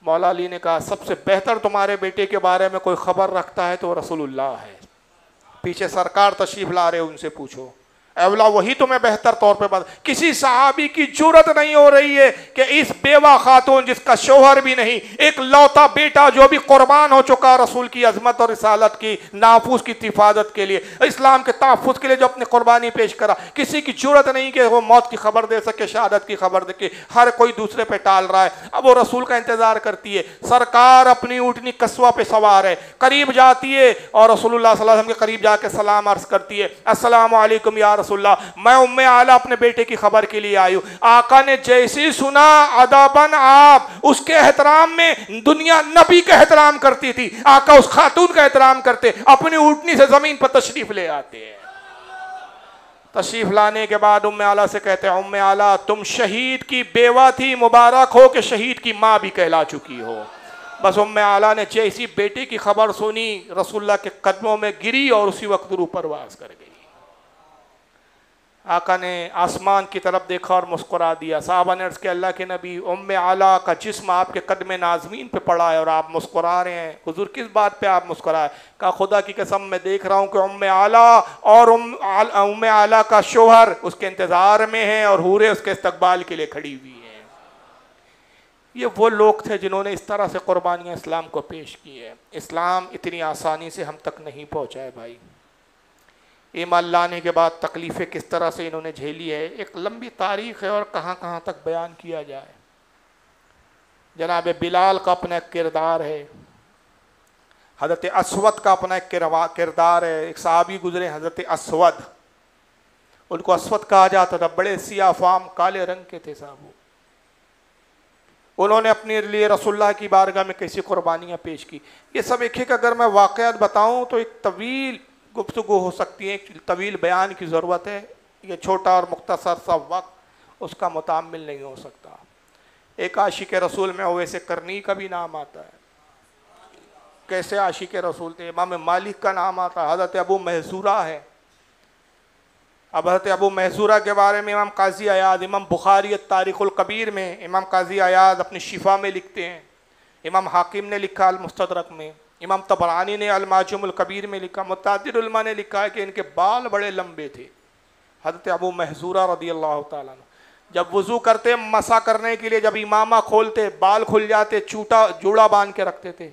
मौला अली ने कहा, सबसे बेहतर तुम्हारे बेटे के बारे में कोई खबर रखता है तो रसूलुल्लाह है। पीछे सरकार तशरीफ ला रहे, उनसे पूछो, अवला वही तुम्हें बेहतर तौर पे बात। किसी सहाबी की जुर्रत नहीं हो रही है कि इस बेवा खातून जिसका शोहर भी नहीं, एक लौता बेटा जो भी कुर्बान हो चुका रसूल की अजमत और रिसालत की नाफूस की हिफाजत के लिए, इस्लाम के तहफ़्फ़ुज़ के लिए जो अपनी कुर्बानी पेश करा, किसी की जुर्रत नहीं कि वो मौत की खबर दे सके, शहादत की खबर दे के। हर कोई दूसरे पे टाल रहा है। अब वो रसूल का इंतजार करती है। सरकार अपनी ऊँटनी कस्वा पे सवार है, करीब जाती है और रसूलुल्लाह सल्लल्लाहु अलैहि वसल्लम के करीब जाके सलाम अर्ज करती है, अस्सलामु अलैकुम या रसूलल्लाह, मैं उम्मे आला अपने बेटे की खबर के लिए आई हूँ। आका ने जैसे सुना, अदबन आप उसके एहतराम में, दुनिया नबी का एहतराम करती थी, आका उस खातून का एहतराम करते, अपनी ऊँटनी से जमीन पर तशरीफ ले आते हैं। तशरीफ लाने के बाद उम्मे आला से कहते हैं, उम्मे आला तुम शहीद की बेवा थी, मुबारक हो कि शहीद की माँ भी कहला चुकी हो। बस उम्मे आला ने जैसी बेटे की खबर सुनी, रसूलुल्लाह के कदमों में गिरी और उसी वक्त रूह परवास कर गई। आका ने आसमान की तरफ देखा और मुस्कुरा दिया। साहबा ने अर्ज़ किया, अल्लाह के नबी, उम्मे आला का जिस्म आपके कदम नाज़मीन पे पड़ा है और आप मुस्कुरा रहे हैं, हुजूर किस बात पे आप मुस्कुराए? कहा, खुदा की कसम मैं देख रहा हूँ कि उम्मे आला और उम्मे आला का शोहर उसके इंतज़ार में है और हूरें उसके इस्तकबाल के लिए खड़ी हुई हैं। ये वो लोग थे जिन्होंने इस तरह से कुर्बानियाँ इस्लाम को पेश की है। इस्लाम इतनी आसानी से हम तक नहीं पहुँचा है भाई। ईमान लाने के बाद तकलीफ़ें किस तरह से इन्होंने झेली है, एक लंबी तारीख़ है और कहाँ कहाँ तक बयान किया जाए। जनाब बिलाल का अपना एक किरदार है, हज़रत असवद का अपना एक किरदार है। एक सहाबी गुजरे हज़रत असवद, उनको असवद कहा जाता था, बड़े सियाह फाम काले रंग के थे साहब। उन्होंने अपने लिए रसूलुल्लाह की बारगाह में कैसी कुर्बानियाँ पेश की। ये सब एक एक अगर मैं वाक़यात बताऊँ तो एक तवील गुफ्तगू हो सकती है, एक तवील बयान की ज़रूरत है। ये छोटा और मुख्तसर सा वक्त उसका मुतामिल नहीं हो सकता। एक आशिक रसूल में ओवैसे करनी का भी नाम आता है। कैसे आशिक रसूल थे? इमाम मालिक का नाम आता है, हज़रत अबू महज़ूरा है। अब हज़रत अबू महज़ूरा के बारे में इमाम काजी अयाद, इमाम बुखारी तारीख़ुल कबीर में इमाम काजी अयाद अपनी शिफा में लिखते हैं, इमाम हाकिम ने लिखा अल मुस्तदरक में, इमाम तबरानी ने अल माजुमुल कबीर में लिखा, मुतअद्दिद उलमा ने लिखा है कि इनके बाल बड़े लंबे थे। हज़रत अबू महज़ूरा रज़ियल्लाहु ताला अन्हु जब वज़ू करते, मसा करने के लिए जब इमामा खोलते, बाल खुल जाते, चूटा जूड़ा बांध के रखते थे।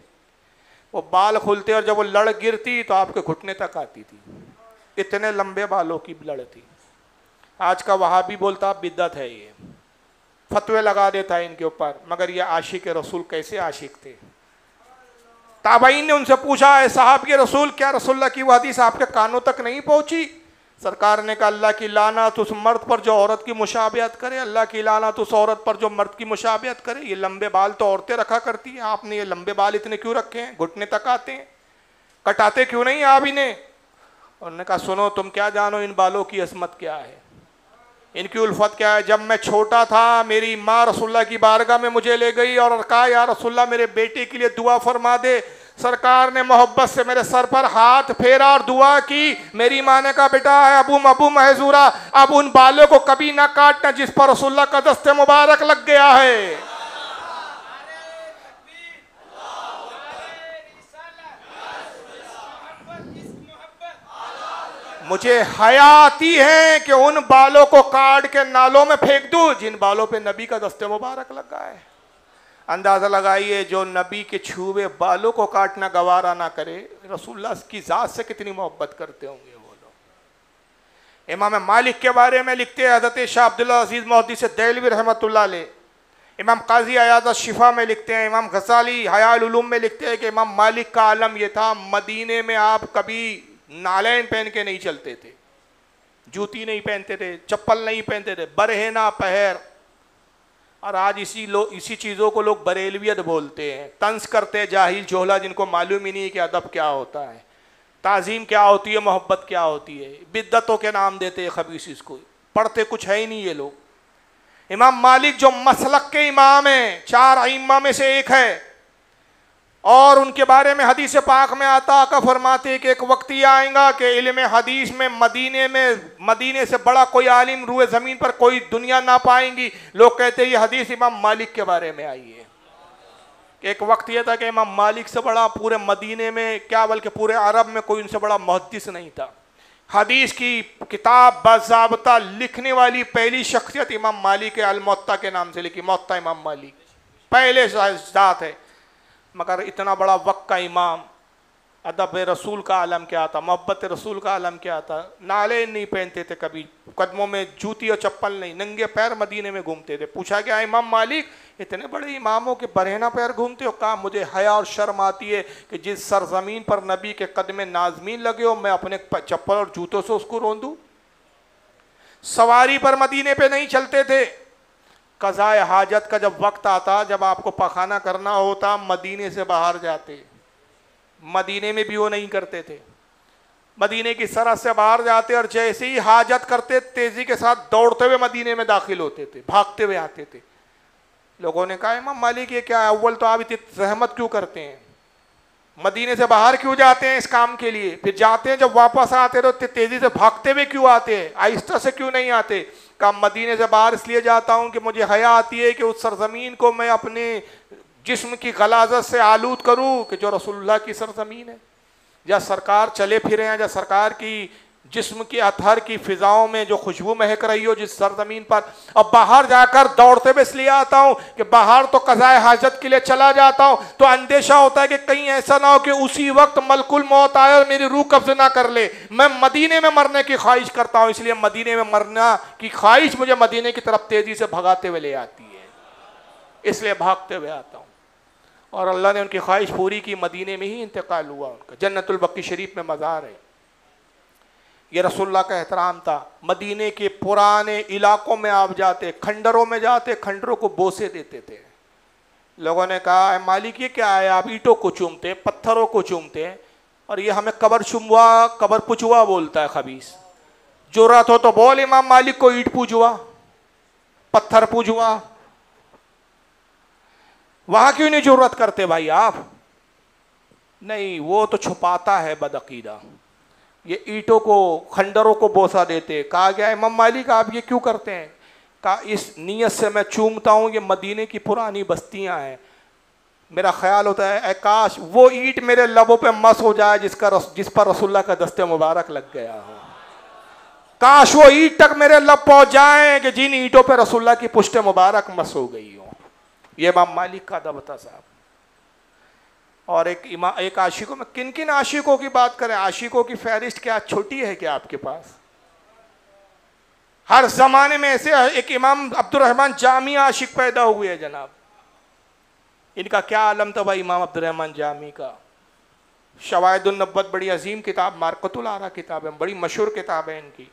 वो बाल खुलते और जब वो लड़ गिरती तो आपके घुटने तक आती थी। इतने लंबे बालों की लड़ थी। आज का वहाबी बोलता बिद्दत है, ये फतवे लगा देता है इनके ऊपर, मगर ये आशिक रसूल कैसे आशिक थे। ताबईन ने उनसे पूछा, है साहब के रसूल, क्या रसूलुल्लाह की वो हदीस आपके कानों तक नहीं पहुंची? सरकार ने कहा अल्लाह की लानत उस मर्द पर जो औरत की मुशाबियत करे, अल्लाह की लानत उस औरत पर जो मर्द की मुशाबियत करे। ये लंबे बाल तो औरतें रखा करती हैं, आपने ये लंबे बाल इतने क्यों रखे हैं, घुटने तक आते हैं, कटाते क्यों नहीं आप इन्हें? उन्होंने कहा सुनो, तुम क्या जानो इन बालों की असमत क्या है, इनकी उल्फत क्या है। जब मैं छोटा था मेरी माँ रसूलुल्लाह की बारगाह में मुझे ले गई और कहा या रसूलुल्लाह मेरे बेटे के लिए दुआ फरमा दे। सरकार ने मोहब्बत से मेरे सर पर हाथ फेरा और दुआ की। मेरी माँ ने कहा बेटा है अबू महजूरा, अब उन बालों को कभी ना काटना जिस पर रसूलुल्लाह का दस्ते मुबारक लग गया है। मुझे हया आती है कि उन बालों को काट के नालों में फेंक दूं जिन बालों पे नबी का दस्ते मुबारक लगा है। अंदाजा लगाइए, जो नबी के छुए बालों को काटना गवारा ना करे, रसूलुल्लाह की जात से कितनी मोहब्बत करते होंगे वो लोग। इमाम मालिक के बारे में लिखते हैं हज़रत शाह अब्दुल्ला अजीज मुहद्दिस देहलवी रहमतुल्लाह अलैह, इमाम काजी अयाद शिफा में लिखते हैं, इमाम गजाली हयाल उलूम में लिखते हैं कि इमाम मालिक का आलम यह था, मदीने में आप कभी नालैन पहन के नहीं चलते थे, जूती नहीं पहनते थे, चप्पल नहीं पहनते थे, बरहेना पहर। और आज इसी चीज़ों को लोग बरेलवियत बोलते हैं, तंज करते हैं जाहिल जोहला जिनको मालूम ही नहीं है कि अदब क्या होता है, ताज़ीम क्या होती है, मोहब्बत क्या होती है, बिद्दतों के नाम देते हैं खबीस इसको, पढ़ते कुछ है ही नहीं ये लोग। इमाम मालिक जो मसलक के इमाम हैं, 4 अइम्मा में से एक है, और उनके बारे में हदीस पाक में आता आका फरमाते कि एक वक्त ये आएगा कि इल्म हदीस में मदीने से बड़ा कोई आलिम रूए ज़मीन पर कोई दुनिया ना पाएंगी। लोग कहते हैं ये हदीस इमाम मालिक के बारे में आई है। एक वक्त ये था कि इमाम मालिक से बड़ा पूरे मदीने में क्या बल्कि पूरे अरब में कोई उनसे बड़ा मुहद्दिस नहीं था। हदीस की किताब बाज़ाब्ता लिखने वाली पहली शख्सियत इमाम मालिक है, अल-मुअत्ता के नाम से लिखी, मुअत्ता इमाम मालिक पहले ज़ात है। मगर इतना बड़ा वक्त का इमाम, अदब रसूल का आलम क्या था, मोहब्बत रसूल का आलम क्या था, नाले नहीं पहनते थे, कभी कदमों में जूती और चप्पल नहीं, नंगे पैर मदीने में घूमते थे। पूछा गया इमाम मालिक इतने बड़े इमामों के बरहना पैर घूमते हो? कहा मुझे हया और शर्म आती है कि जिस सरजमीन पर नबी के कदम नाजमीन लगे हो मैं अपने चप्पल और जूतों से उसको रोंदूं। सवारी पर मदीने पे नहीं चलते थे। कज़ाए हाजत का जब वक्त आता, जब आपको पखाना करना होता, मदीने से बाहर जाते। मदीने में भी वो नहीं करते थे, मदीने की सरहद से बाहर जाते और जैसे ही हाजत करते तेजी के साथ दौड़ते हुए मदीने में दाखिल होते थे, भागते हुए आते थे। लोगों ने कहा इमाम मालिक ये क्या है, अव्वल तो आप इतनी जहमत क्यों करते हैं, मदीने से बाहर क्यों जाते हैं इस काम के लिए, फिर जाते हैं जब वापस आते तो तेजी से भागते हुए क्यों आते हैं, आहिस्ता से क्यों नहीं आते? कहा मदीने से बाहर इसलिए जाता हूँ कि मुझे हया आती है कि उस सरजमीन को मैं अपने जिस्म की गलाजत से आलूद करूँ कि जो रसूलुल्लाह की सरजमीन है, या सरकार चले फिरे हैं, या सरकार की जिस्म की अतहर की फिजाओं में जो खुशबू महक रही हो जिस सरजमीन पर। अब बाहर जाकर दौड़ते हुए इसलिए आता हूँ कि बाहर तो कज़ाए हाजत के लिए चला जाता हूँ तो अंदेशा होता है कि कहीं ऐसा ना हो कि उसी वक्त मलकुल मौत आए और मेरी रूह कब्ज़ ना कर ले। मैं मदीने में मरने की ख्वाहिश करता हूँ, इसलिए मदीने में मरना की ख्वाहिश मुझे मदीने की तरफ तेज़ी से भगाते हुए ले आती है, इसलिए भागते हुए आता हूँ। और अल्लाह ने उनकी ख्वाहिश पूरी की, मदीने में ही इंतकाल हुआ उनका, जन्नतुल बकी शरीफ में मज़ार है। ये रसूलुल्लाह का एहतराम था। मदीने के पुराने इलाकों में आप जाते, खंडरों में जाते, खंडरों को बोसे देते थे। लोगों ने कहा मालिक ये क्या है, आप ईंटों को चूमते, पत्थरों को चूमते, और ये हमें कबर चुमवा कबर पुचवा बोलता है खबीस। जुर्रत हो तो बोल इमाम मालिक को ईंट पूजवा, पत्थर पूजवा। वहां क्यों नहीं जुर्रत करते भाई आप? नहीं, वो तो छुपाता है बदअकीदा, ये ईंटों को खंडरों को बोसा देते। कहा गया इमाम मालिक आप ये क्यों करते हैं? कहा इस नीयत से मैं चूमता हूँ, ये मदीने की पुरानी बस्तियाँ हैं, मेरा ख्याल होता है काश वो ईंट मेरे लबों पे मस हो जाए जिस पर रसूलुल्लाह का दस्ते मुबारक लग गया हो। काश वो ईंट तक मेरे लब पहुँच जाए कि जिन ईंटों पर रसूलुल्लाह की पुष्ट मुबारक मस हो गई हो। ये इमाम मालिक का अदब था साहब। और एक आशिकों में किन किन आशिकों की बात करें, आशिकों की फहरिस्त क्या छोटी है क्या आपके पास? हर जमाने में ऐसे एक इमाम अब्दुर्रहमान जामी आशिक पैदा हुए हैं जनाब। इनका क्या आलम था भाई इमाम अब्दुर्रहमान जामी का। शवाहिदुन नब्वत बड़ी अजीम किताब, मारकतुल आरा किताब है, बड़ी मशहूर किताब है इनकी।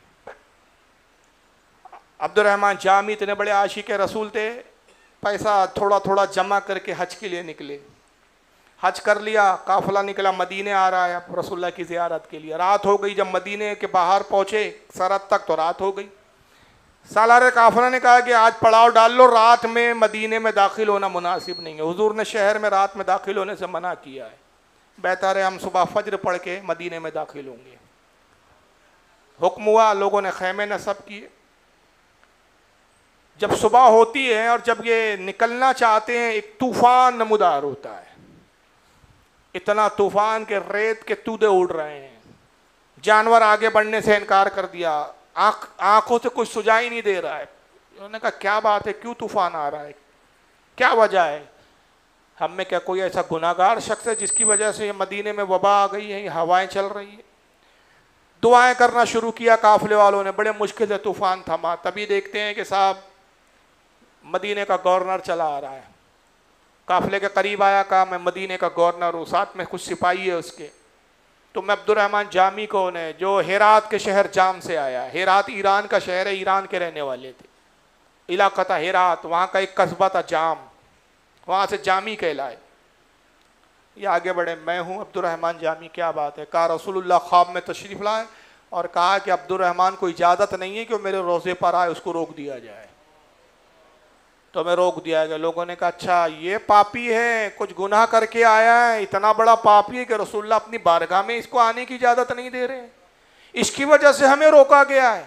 अब्दुर्रहमान जामी इतने बड़े आशिक रसूल थे, पैसा थोड़ा थोड़ा जमा करके हज के लिए निकले। हज कर लिया, काफिला निकला, मदीने आ रहा है रसूलुल्लाह की ज़ियारत के लिए। रात हो गई, जब मदीने के बाहर पहुँचे सरहद तक तो रात हो गई। सालार काफिला ने कहा कि आज पड़ाव डाल लो, रात में मदीने में दाखिल होना मुनासिब नहीं है। हुजूर ने शहर में रात में दाखिल होने से मना किया है, बेहतर है हम सुबह फज्र पढ़ के मदीने में दाखिल होंगे। हुक्म हुआ, लोगों ने खैमे नस्ब किए। जब सुबह होती है और जब ये निकलना चाहते हैं, एक तूफान नमूदार होता है, इतना तूफान के रेत के तूदे उड़ रहे हैं। जानवर आगे बढ़ने से इनकार कर दिया, आंखों से कुछ सुझाई नहीं दे रहा है। उन्होंने कहा क्या बात है, क्यों तूफान आ रहा है, क्या वजह है? हम में क्या कोई ऐसा गुनाहगार शख्स है जिसकी वजह से मदीने में वबा आ गई है, हवाएं चल रही है? दुआएं करना शुरू किया काफिले वालों ने, बड़े मुश्किल से तूफान थमा। तभी देखते हैं कि साहब मदीने का गवर्नर चला आ रहा है। काफिले के करीब आया, कहा मैं मदीने का गवर्नर हूँ, साथ में कुछ सिपाही है उसके। तो मैं अब्दुर्रहमान जामी कौन है, जो हेरात के शहर जाम से आया है। हेरात ईरान का शहर है, ईरान के रहने वाले थे, इलाका था हेरात, वहाँ का एक कस्बा था जाम, वहाँ से जामी कहलाए। ये आगे बढ़े, मैं हूँ अब्दुर्रहमान जामी। क्या बात है? कहा रसूलुल्लाह ख्वाब में तशरीफ़ लाए और कहा कि अब्दुर्रहमान को इजाज़त नहीं है कि वो मेरे रोज़े पर आए, उसको रोक दिया जाए। तो मैं रोक दिया गया। लोगों ने कहा अच्छा ये पापी है, कुछ गुनाह करके आया है, इतना बड़ा पापी है कि रसूलुल्लाह अपनी बारगाह में इसको आने की इजाज़त नहीं दे रहे, इसकी वजह से हमें रोका गया है।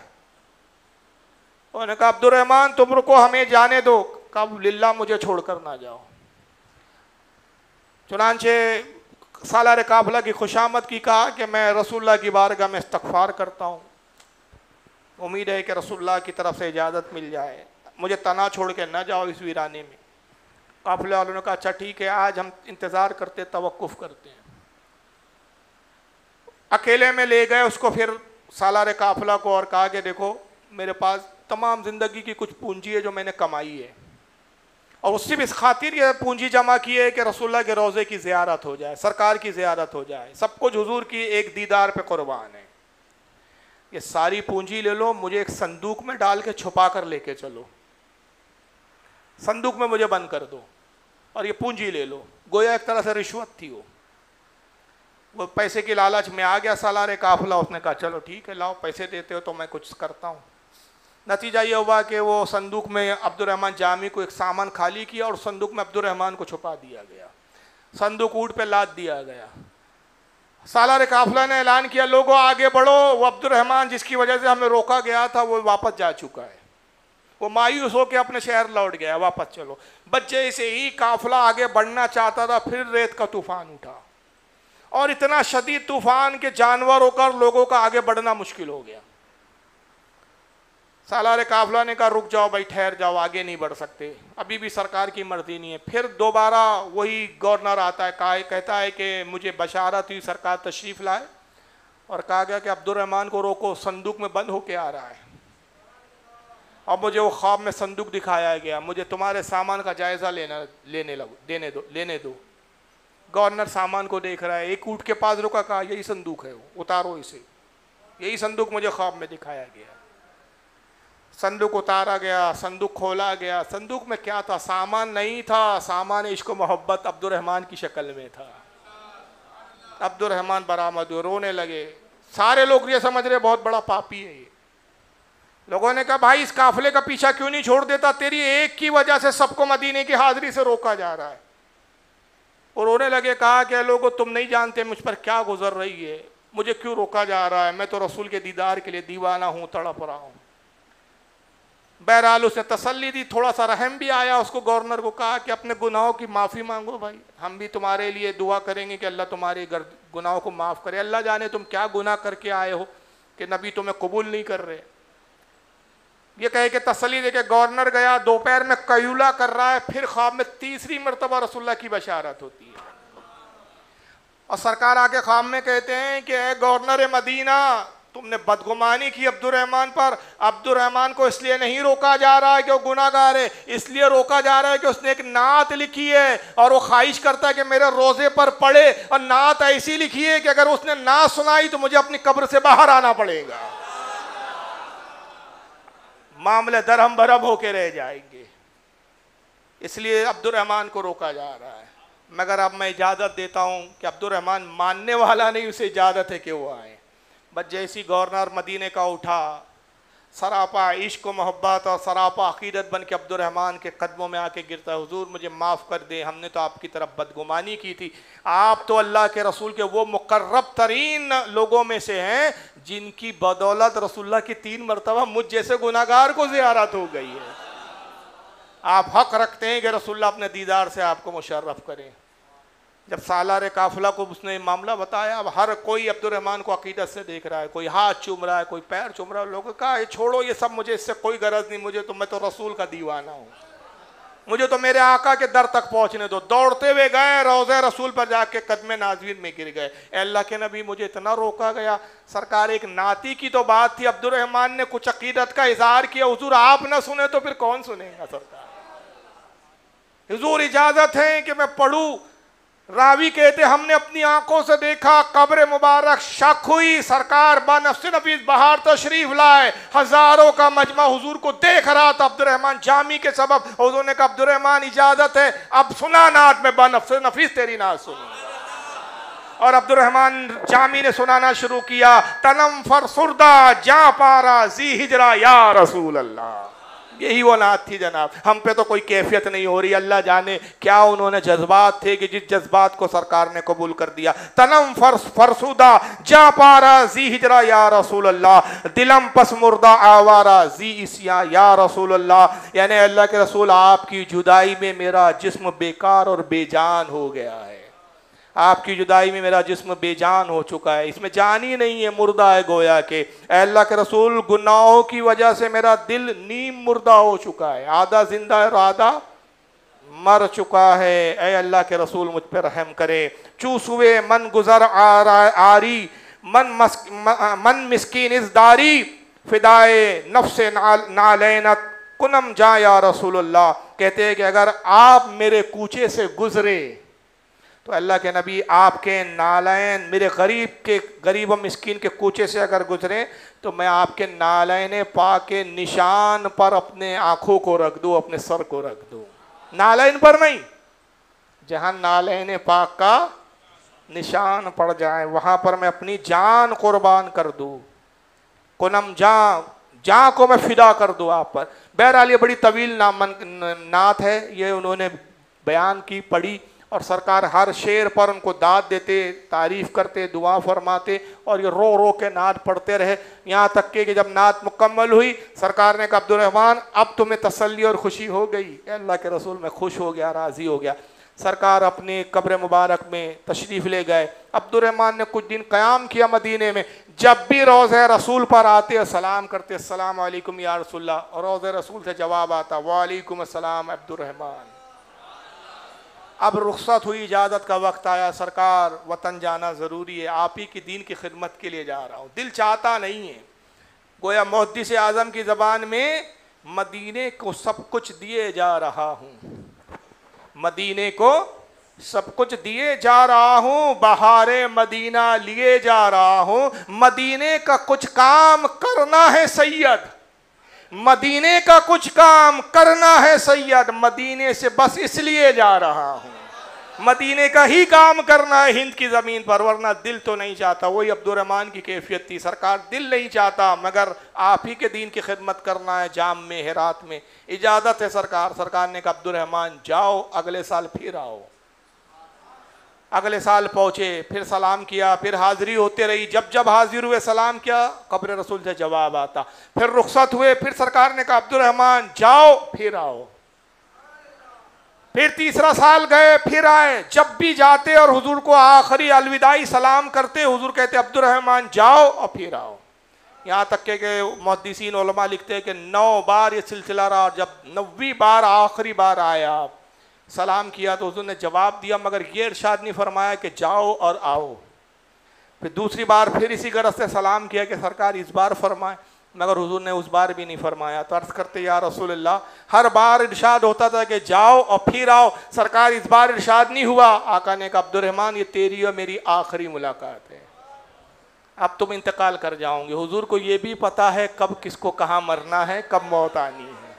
उन्होंने कहा अब्दुर्रहमान तुम रुको, हमें जाने दो। कहा लिल्लाह मुझे छोड़कर ना जाओ। चुनांचे सालार काफिला की खुशामद की, कहा कि मैं रसूलुल्लाह की बारगाह में इस्तग़फ़ार करता हूँ, उम्मीद है कि रसूलुल्लाह की तरफ से इजाज़त मिल जाए, मुझे तना छोड़ के न जाओ इस वीराने में। काफिले वालों ने कहा अच्छा ठीक है, आज हम इंतज़ार करते, तवक्कुफ़ करते हैं। अकेले में ले गए उसको फिर सालार काफिला को और कहा कि देखो मेरे पास तमाम ज़िंदगी की कुछ पूंजी है जो मैंने कमाई है, और उससे भी इस खातिर ये पूंजी जमा की है कि रसूलुल्लाह के रोज़े की ज़ियारत हो जाए, सरकार की ज़ियारत हो जाए, सब कुछ हुजूर की एक दीदार पे कुर्बान है। ये सारी पूंजी ले लो, मुझे एक संदूक में डाल के छुपा कर लेके चलो, संदूक में मुझे बंद कर दो और ये पूंजी ले लो। गोया एक तरह से रिश्वत थी। वो पैसे की लालच में आ गया सालार काफिला। उसने कहा चलो ठीक है, लाओ पैसे देते हो तो मैं कुछ करता हूँ। नतीजा ये हुआ कि वो संदूक में अब्दुर्रहमान जामी को एक सामान खाली किया और संदूक में अब्दुर्रहमान को छुपा दिया गया। संदूक ऊँट पे लाद दिया गया। सालार काफिला ने ऐलान किया लोगों आगे बढ़ो, वो अब्दुर्रहमान जिसकी वजह से हमें रोका गया था वो वापस जा चुका है। वो मायूस होकर अपने शहर लौट गया, वापस चलो। बच्चे से ही काफिला आगे बढ़ना चाहता था, फिर रेत का तूफान उठा और इतना शदीद तूफान के जानवर होकर लोगों का आगे बढ़ना मुश्किल हो गया। सालार काफिला ने कहा रुक जाओ भाई, ठहर जाओ, आगे नहीं बढ़ सकते, अभी भी सरकार की मर्जी नहीं है। फिर दोबारा वही गवर्नर आता है, कहता है कि मुझे बशारत हुई सरकार तशरीफ़ लाए और कहा गया कि अब्दुर्रहमान को रोको, संदूक में बंद होके आ रहा है। और मुझे वो ख्वाब में संदूक दिखाया गया, मुझे तुम्हारे सामान का जायज़ा लेने दो। गवर्नर सामान को देख रहा है, एक ऊँट के पास रुका, कहा यही संदूक है, उतारो इसे, यही संदूक मुझे ख्वाब में दिखाया गया। संदूक उतारा गया, संदूक खोला गया। संदूक में क्या था? सामान नहीं था, सामान इश्क मोहब्बत अब्दुर्रहमान की शक्ल में था। अब्दुर्रहमान बरामद हुए, रोने लगे। सारे लोग ये समझ रहे बहुत बड़ा पापी है ये। लोगों ने कहा भाई इस काफिले का पीछा क्यों नहीं छोड़ देता, तेरी एक की वजह से सबको मदीने की हाजिरी से रोका जा रहा है। और रोने लगे, कहा कि लोगों तुम नहीं जानते मुझ पर क्या गुजर रही है, मुझे क्यों रोका जा रहा है, मैं तो रसूल के दीदार के लिए दीवाना हूँ, तड़प रहा हूँ। बहरहाल उसने तसल्ली दी, थोड़ा सा रहम भी आया उसको। गवर्नर को कहा कि अपने गुनाहों की माफ़ी मांगो भाई, हम भी तुम्हारे लिए दुआ करेंगे कि अल्लाह तुम्हारे गुनाहों को माफ़ करे। अल्लाह जाने तुम क्या गुनाह करके आए हो कि नबी तुम्हें कबूल नहीं कर रहे। ये कहे कि तसल्ली दे के गवर्नर गया, दोपहर में कयूला कर रहा है, फिर ख्वाब में तीसरी मरतबा रसूलुल्लाह की बशारत होती है और सरकार आके ख्वाब में कहते हैं कि गवर्नर मदीना तुमने बदगुमानी की अब्दुर्रहमान पर। अब्दुर्रहमान को इसलिए नहीं रोका जा रहा है कि वो गुनाहगार है, इसलिए रोका जा रहा है कि उसने एक नात लिखी है और वो ख्वाहिश करता है कि मेरे रोजे पर पढ़े, और नात ऐसी लिखी है कि अगर उसने ना सुनाई तो मुझे अपनी कब्र से बाहर आना पड़ेगा, मामले दरहम बरहम होके रह जाएंगे। इसलिए अब्दुर्रहमान को रोका जा रहा है। मगर अब मैं इजाज़त देता हूँ कि अब्दुर्रहमान मानने वाला नहीं, उसे इजाज़त है कि वो आए। बस जैसी गवर्नर मदीने का उठा, सरापा इश्क व मोहब्बत और सरापा अकीदत बन के अब्दुर्रहमान के कदमों में आके गिरता है, हुजूर मुझे माफ़ कर दे, हमने तो आपकी तरफ बदगुमानी की थी। आप तो अल्लाह के रसूल के वो मुकर्रब तरीन लोगों में से हैं जिनकी बदौलत रसूलुल्लाह की 3 मरतबा मुझ जैसे गुनाहगार को ज़ियारत हो गई है। आप हक रखते हैं कि रसूलुल्लाह अपने दीदार से आपको मुशर्रफ करें। जब सालार काफिला को उसने मामला बताया, अब हर कोई अब्दुर्रहमान को अकीदत से देख रहा है, कोई हाथ चूम रहा है, कोई पैर चूम रहा है। लोगों कहा ये छोड़ो ये सब, मुझे इससे कोई गरज नहीं, मैं तो रसूल का दीवाना हूँ, मुझे तो मेरे आका के दर तक पहुँचने दो। दौड़ते हुए गए, रोज़े रसूल पर जाके कदमे नाज़रीन में गिर गए। अल्लाह के नबी मुझे इतना रोका गया। सरकार एक नाती की तो बात थी, अब्दुर्रहमान ने कुछ अकीदत का इजहार किया, हुजूर आप ना सुने तो फिर कौन सुनेगा सरकार? हुजूर इजाज़त है कि मैं पढ़ूँ? रावी कहते हमने अपनी आंखों से देखा, कब्र मुबारक शक हुई, सरकार बानफ्स नफीस बाहर तशरीफ लाए, हजारों का मजमा हुजूर को देख रहा था अब्दुर्रहमान जामी के सबब। हुजूर ने कहा अब्दुर्रहमान इजाजत है, अब सुना नात में बानफ्स नफीस तेरी नात सुनी। और अब्दुर्रहमान जामी ने सुनाना शुरू किया, तनम फरसुरदा जा पारा जी हिजरा या रसूल अल्लाह। यही वो नात थी जनाब। हम पे तो कोई कैफियत नहीं हो रही, अल्लाह जाने क्या उन्होंने जज्बात थे कि जिस जज्बात को सरकार ने कबूल कर दिया। तनम फरसुदा जा पारा जी हिजरा या रसूल अल्लाह, दिलम पस मुर्दा आवारा जी इसिया या रसूल अल्लाह। यानी अल्लाह के रसूल आपकी जुदाई में मेरा जिस्म बेकार और बेजान हो गया है, आपकी जुदाई में मेरा जिस्म बेजान हो चुका है, इसमें जान ही नहीं है, मुर्दा है गोया के। अल्लाह के रसूल गुनाहों की वजह से मेरा दिल नीम मुर्दा हो चुका है, आधा जिंदा है और आधा मर चुका है। ऐ अल्लाह के रसूल मुझ पर रहम करे। चूसुए मन गुजर आरी मन मिस्कीन इस दारी फिदाए नफ्से नालैनत कुनम जा या रसूलुल्लाह। कहते हैं कि अगर आप मेरे कूचे से गुजरे तो अल्लाह के नबी आपके नालैन मेरे गरीब और मिस्कीन के कूचे से अगर गुजरे तो मैं आपके नालैन पाक के निशान पर अपने आँखों को रख दूँ, अपने सर को रख दूँ। नालैन पर नहीं, जहाँ नालैन पाक का निशान पड़ जाए वहाँ पर मैं अपनी जान कुर्बान कर दूँ। कुनम जा को मैं फिदा कर दूँ आप पर। बहरहाल ये बड़ी तवील नात है, ये उन्होंने बयान की, पढ़ी, और सरकार हर शेर पर उनको दाद देते, तारीफ़ करते, दुआ फरमाते, और ये रो रो के नात पढ़ते रहे। यहाँ तक कि जब नात मुकम्मल हुई सरकार ने कहा अब्दुर्रहमान अब तुम्हें तसल्ली और खुशी हो गई। अल्लाह के रसूल मैं खुश हो गया, राज़ी हो गया। सरकार अपने कब्र मुबारक में तशरीफ़ ले गए। अब्दुर्रहमान ने कुछ दिन क़याम किया मदीने में। जब भी रोज़े रसूल पर आते सलाम करते, अस्सलाम वालेकुम या रसूलल्लाह, और रोज़े रसूल से जवाब आता वालेकुम अस्सलाम अब्दुर्रहमान। अब रुख्सत हुई, इजाज़त का वक्त आया, सरकार वतन जाना ज़रूरी है, आप ही की दीन की खिदमत के लिए जा रहा हूँ। दिल चाहता नहीं है, गोया मुहद्दिस आज़म की ज़बान में मदीने को सब कुछ दिए जा रहा हूँ, मदीने को सब कुछ दिए जा रहा हूँ, बहारे मदीना लिए जा रहा हूँ। मदीने का कुछ काम करना है सैयद, मदीने का कुछ काम करना है सैयद, मदीने से बस इसलिए जा रहा हूँ, मदीने का ही काम करना है हिंद की ज़मीन पर, वरना दिल तो नहीं चाहता। वही अब्दुर्रहमान की कैफियत थी, सरकार दिल नहीं चाहता मगर आप ही के दीन की खिदमत करना है। जाम में, हेरात में इजाज़त है सरकार ने कहा अब्दुर्रहमान जाओ, अगले साल फिर आओ। अगले साल पहुँचे, फिर सलाम किया, फिर हाज़िरी होते रही। जब जब हाजिर हुए सलाम किया, कब्र रसूल से जवाब आता। फिर रुखसत हुए, फिर सरकार ने कहा अब्दुर्रहमान जाओ, फिर आओ। फिर तीसरा साल गए, फिर आए। जब भी जाते और हुजूर को आखिरी अलविदाई सलाम करते, हुजूर कहते अब्दुर्रहमान जाओ और फिर आओ। यहाँ तक के मुहद्दिसीन उलमा लिखते हैं कि 9 बार ये सिलसिला रहा, और जब 9वीं बार आखिरी बार आए आप सलाम किया तो हुजूर ने जवाब दिया, मगर ये इरशाद नहीं फरमाया कि जाओ और आओ। फिर दूसरी बार फिर इसी गरज से सलाम किया कि सरकार इस बार फरमाए, मगर हुजूर ने उस बार भी नहीं फरमाया। तो अर्ज़ करते या रसूलल्लाह, हर बार इरशाद होता था कि जाओ और फिर आओ, सरकार इस बार इरशाद नहीं हुआ। आका ने कहा अब्दुर्रहमान ये तेरी और मेरी आखिरी मुलाकात है, अब तुम इंतकाल कर जाओगे। हुजूर को ये भी पता है कब किसको कहाँ मरना है, कब मौत आनी है।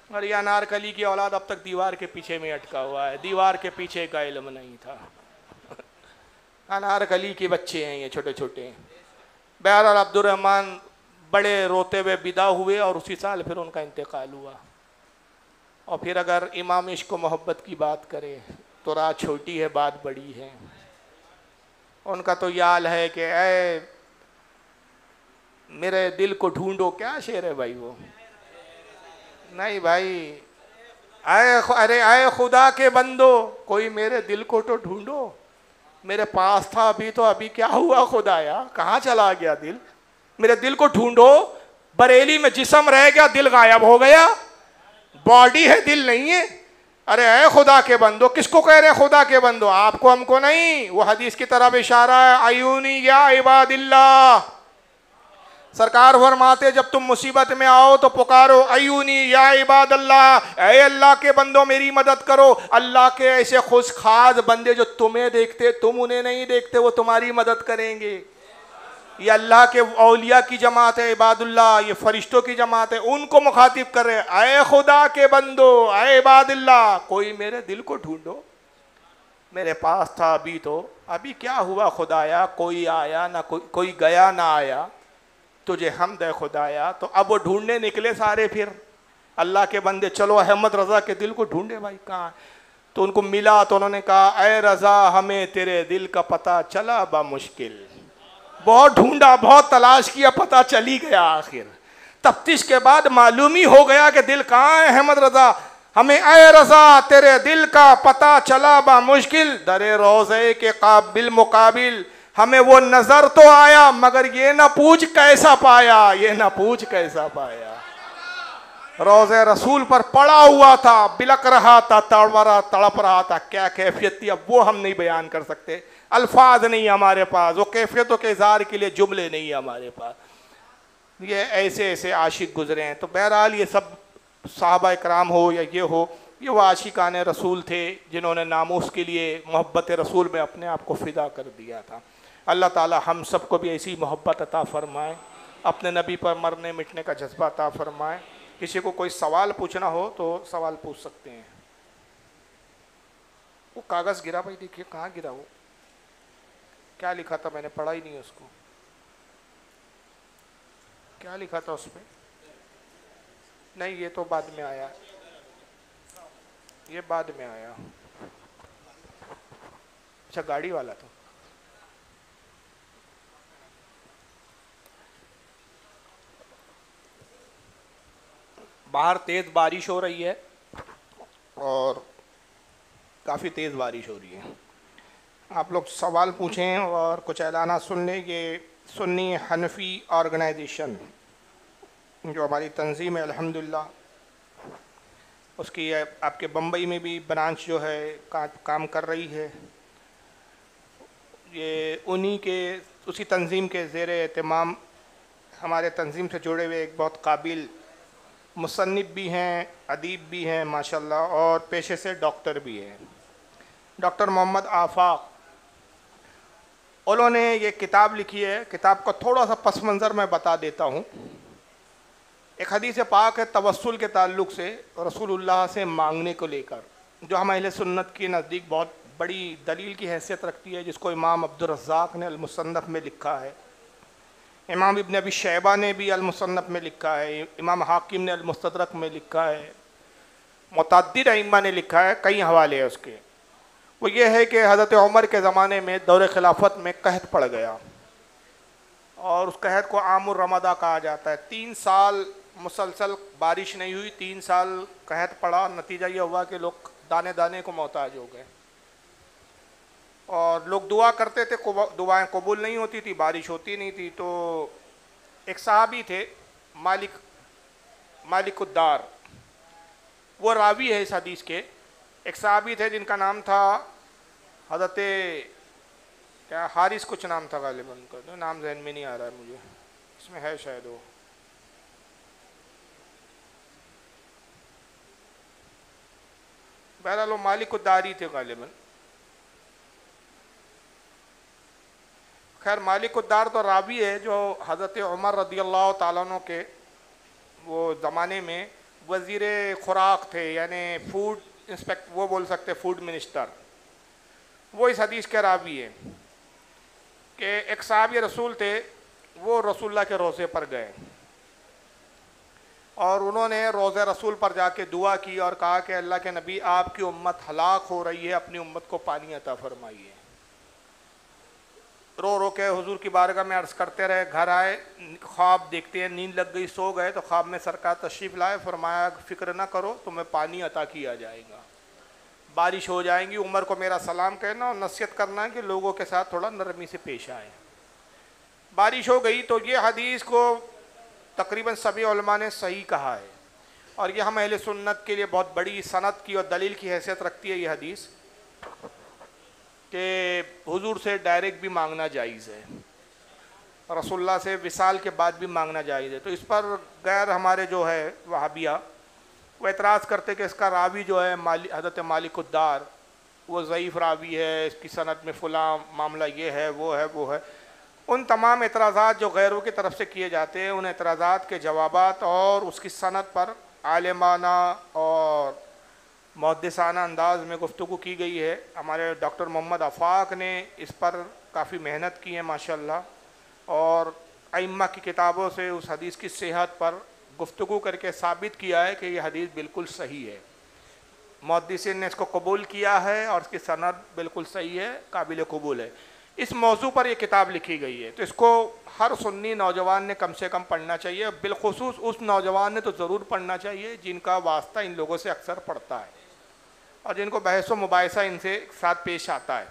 और ये अनारकली की औलाद अब तक दीवार के पीछे में अटका हुआ है, दीवार के पीछे का इल्म नहीं था। अनारकली के बच्चे हैं ये, छोटे छोटे। बहरहाल अब्दुर्रहमान बड़े रोते हुए विदा हुए और उसी साल फिर उनका इंतकाल हुआ। और फिर अगर इमाम इश्क व मोहब्बत की बात करें तो रात छोटी है बात बड़ी है। उनका तो ये हाल है कि ऐ मेरे दिल को ढूंढो, क्या शेर है भाई वो? नहीं भाई, अरे आए खुदा के बंदो, कोई मेरे दिल को तो ढूंढो, मेरे पास था अभी तो अभी क्या हुआ खुदाया, कहाँ चला गया दिल? मेरे दिल को ढूंढो। बरेली में जिस्म रह गया, दिल गायब हो गया, बॉडी है दिल नहीं है। अरे ऐ खुदा के बंदो, किसको कह रहे खुदा के बंदो? आपको हमको नहीं, वो हदीस की तरफ इशारा है, आयूनी या इबादिल्लाह। सरकार फरमाते जब तुम मुसीबत में आओ तो पुकारो अयूनी या इबादल्लाह, ऐ अल्लाह के बंदो मेरी मदद करो। अल्लाह के ऐसे खुशखास बंदे जो तुम्हें देखते, तुम उन्हें नहीं देखते, वो तुम्हारी मदद करेंगे। ये अल्लाह के औलिया की जमात है, इबादुल्लाह, ये फरिश्तों की जमात है, उनको मुखातिब कर रहे हैं, ऐ खुदा के बंदो, ऐ इबादुल्लाह, कोई मेरे दिल को ढूंढो, मेरे पास था अभी तो अभी क्या हुआ खुदाया, कोई आया ना कोई गया ना आया, तुझे हमद है खुदाया। तो अब वो ढूंढने निकले सारे, फिर अल्लाह के बंदे, चलो अहमद रज़ा के दिल को ढूंढे भाई कहाँ। तो उनको मिला तो उन्होंने कहा ऐ रज़ा हमें तेरे दिल का पता चला बा मुश्किल। बहुत ढूंढा, बहुत तलाश किया, पता चली गया आखिर। तफ्तीश के बाद मालूम ही हो गया कि दिल कहाँ है अहमद रज़ा। हमें ऐ रज़ा तेरे दिल का पता चला बा मुश्किल, दरे रोज़े के काबिल मुकाबिल। हमें वो नजर तो आया मगर ये ना पूछ कैसा पाया, ये ना पूछ कैसा पाया। रोज़े रसूल पर पड़ा हुआ था, बिलक रहा था, तड़प रहा था, क्या कैफियत थी अब वो हम नहीं बयान कर सकते, अल्फाज नहीं हमारे पास, वो कैफियतों के इज़हार के लिए जुमले नहीं हमारे पास। ये ऐसे ऐसे आशिक गुजरे हैं। तो बहरहाल ये सब सहाबा इकराम हो या ये हो, ये वो आशिकान रसूल थे जिन्होंने नामूस के लिए मोहब्बत रसूल में अपने आप को फ़िदा कर दिया था। अल्लाह ताला हम सबको भी ऐसी मोहब्बत अता फ़रमाए, अपने नबी पर मरने मिटने का जज्बा अता फ़रमाए। किसी को कोई सवाल पूछना हो तो सवाल पूछ सकते हैं। वो कागज़ गिरा भाई, देखिए कहाँ गिरा, वो क्या लिखा था, मैंने पढ़ा ही नहीं उसको, क्या लिखा था उस पर? नहीं ये तो बाद में आया, ये बाद में आया। अच्छा गाड़ी वाला था। बाहर तेज़ बारिश हो रही है और काफ़ी तेज़ बारिश हो रही है। आप लोग सवाल पूछें और कुछ ऐलाना सुन लें। ये सुन्नी हनफी ऑर्गेनाइजेशन जो हमारी तंजीम है अल्हम्दुलिल्लाह, उसकी आपके बम्बई में भी ब्रांच जो है काम कर रही है। ये उन्हीं के उसी तंजीम के ज़ेर एहतमाम हमारे तंजीम से जुड़े हुए एक बहुत काबिल मुसन्निफ़ भी हैं, अदीब भी हैं माशाल्लाह, और पेशे से डॉक्टर भी हैं, डॉक्टर मोहम्मद आफाक। उन्होंने ये किताब लिखी है। किताब का थोड़ा सा पस मंज़र मैं बता देता हूँ। एक हदीस पाक है तवस्सुल के ताल्लुक़ से, रसूलुल्लाह से मांगने को लेकर, जो हम अहले सुन्नत के नज़दीक बहुत बड़ी दलील की हैसियत रखती है, जिसको इमाम अब्दुर रज़्ज़ाक़ ने अल-मुसन्नफ़ में लिखा है, इमाम इब्न अबी शैबा ने भी अल-मुसन्नफ़ में लिखा है, इमाम हाकिम ने अल-मुस्तदरक में लिखा है, मुतअद्दिद अइम्मा ने लिखा है, कई हवाले हैं उसके। वो ये है कि हज़रत उमर के ज़माने में दौर खिलाफत में कहत पड़ गया और उस कहत को आमुर रमदा कहा जाता है। 3 साल मुसलसल बारिश नहीं हुई, 3 साल कहत पड़ा। नतीजा ये हुआ कि लोग दाने दाने को मोहताज हो गए और लोग दुआ करते थे, दुआएं कबूल नहीं होती थी, बारिश होती नहीं थी। तो एक सहाबी थे मालिकुद्दार, वो रावी है इस हदीस के। एक सहाबी थे जिनका नाम था हज़रत क्या हारिस कुछ नाम था गालिबन का, तो नाम जहन में नहीं आ रहा है मुझे, इसमें है शायद वो। बहरहाल वो मालिक उद्दारी थे गालिबन। खैर मालिक उद्दार तो रावी है जो हज़रत उमर रदी अल्लाह ताला अन्हु के वो ज़माने में वज़ीर खुराक थे, यानी फूड इंस्पेक्ट, वो बोल सकते फूड मिनिस्टर। वो इस हदीस के रावी है कि एक साहबी रसूल थे, वो रसूलुल्लाह के रोज़े पर गए और उन्होंने रोज़े रसूल पर जाके दुआ की और कहा कि अल्लाह के नबी आपकी उम्मत हलाक हो रही है, अपनी उम्मत को पानी अता फरमाइए। रो रो के हुजूर की बारगाह में अर्ज़ करते रहे। घर आए, ख्वाब देखते हैं, नींद लग गई, सो गए तो ख्वाब में सरकार तशरीफ़ लाए, फरमाया फ़िक्र ना करो, तुम्हें पानी अता किया जाएगा, बारिश हो जाएंगी, उमर को मेरा सलाम कहना और नसीहत करना है कि लोगों के साथ थोड़ा नरमी से पेश आए। बारिश हो गई। तो ये हदीस को तकरीबन सभी उलमा ने सही कहा है और ये हम अहले सुन्नत के लिए बहुत बड़ी सनद की और दलील की हैसियत रखती है ये हदीस कि हुजूर से डायरेक्ट भी मांगना जायज़ है, रसूलुल्लाह से विसाल के बाद भी मांगना जायज़ है। तो इस पर गैर हमारे जो है वहाबिया वो एतराज़ करते कि इसका रावी जो है हज़रत मालिक उद्दार वो ज़ईफ़ रावी है, इसकी सनद में फ़लाँ मामला ये है, वो है, वो है। उन तमाम एतराज़ात जो गैरों की तरफ से किए जाते हैं, उन एतराज़ात के जवाबात और उसकी सनद पर आलिमाना और मुहद्दिसाना अंदाज में गुफ्तगू की गई है। हमारे डॉक्टर मोहम्मद आफाक ने इस पर काफ़ी मेहनत की है माशाल्लाह और अइम्मा की किताबों से उस हदीस की सेहत पर गुफ्तगू करके साबित किया है कि यह हदीस बिल्कुल सही है। मुहद्दिसीन ने इसको कबूल किया है और इसकी सनद बिल्कुल सही है, काबिल कबूल है। इस मौजू पर यह किताब लिखी गई है, तो इसको हर सुन्नी नौजवान ने कम से कम पढ़ना चाहिए। बिलखुसूस उस नौजवान ने तो ज़रूर पढ़ना चाहिए जिनका वास्ता इन लोगों से अक्सर पड़ता है और जिनको बहस व मुबाहिसा इनसे साथ पेश आता है।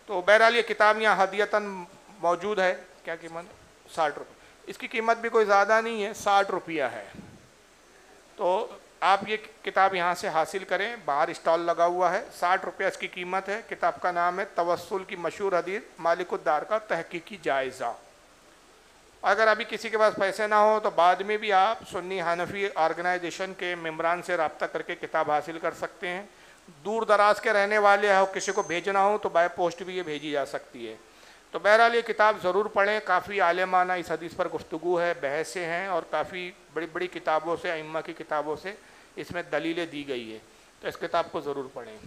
तो बहरहाल ये किताब यहाँ हदियतन मौजूद है। क्या कीमत? 60 रुपये। इसकी कीमत भी कोई ज़्यादा नहीं है, 60 रुपया है। तो आप ये किताब यहाँ से हासिल करें, बाहर स्टॉल लगा हुआ है, 60 रुपया इसकी कीमत है। किताब का नाम है तवस्सुल की मशहूर हदीस मालिक उद्दार का तहकीकी जायज़ा। अगर अभी किसी के पास पैसे ना हो तो बाद में भी आप सुन्नी हनफी ऑर्गेनाइजेशन के मेम्बरान से रब्ता करके किताब हासिल कर सकते हैं। दूर दराज के रहने वाले हो, किसी को भेजना हो तो बाय पोस्ट भी ये भेजी जा सकती है। तो बहरहाल ये किताब ज़रूर पढ़ें, काफ़ी आलिमाना इस हदीस पर गुफ्तगू है, बहसें हैं और काफ़ी बड़ी बड़ी किताबों से, अइम्मा की किताबों से इसमें दलीलें दी गई है। तो इस किताब को ज़रूर पढ़ें।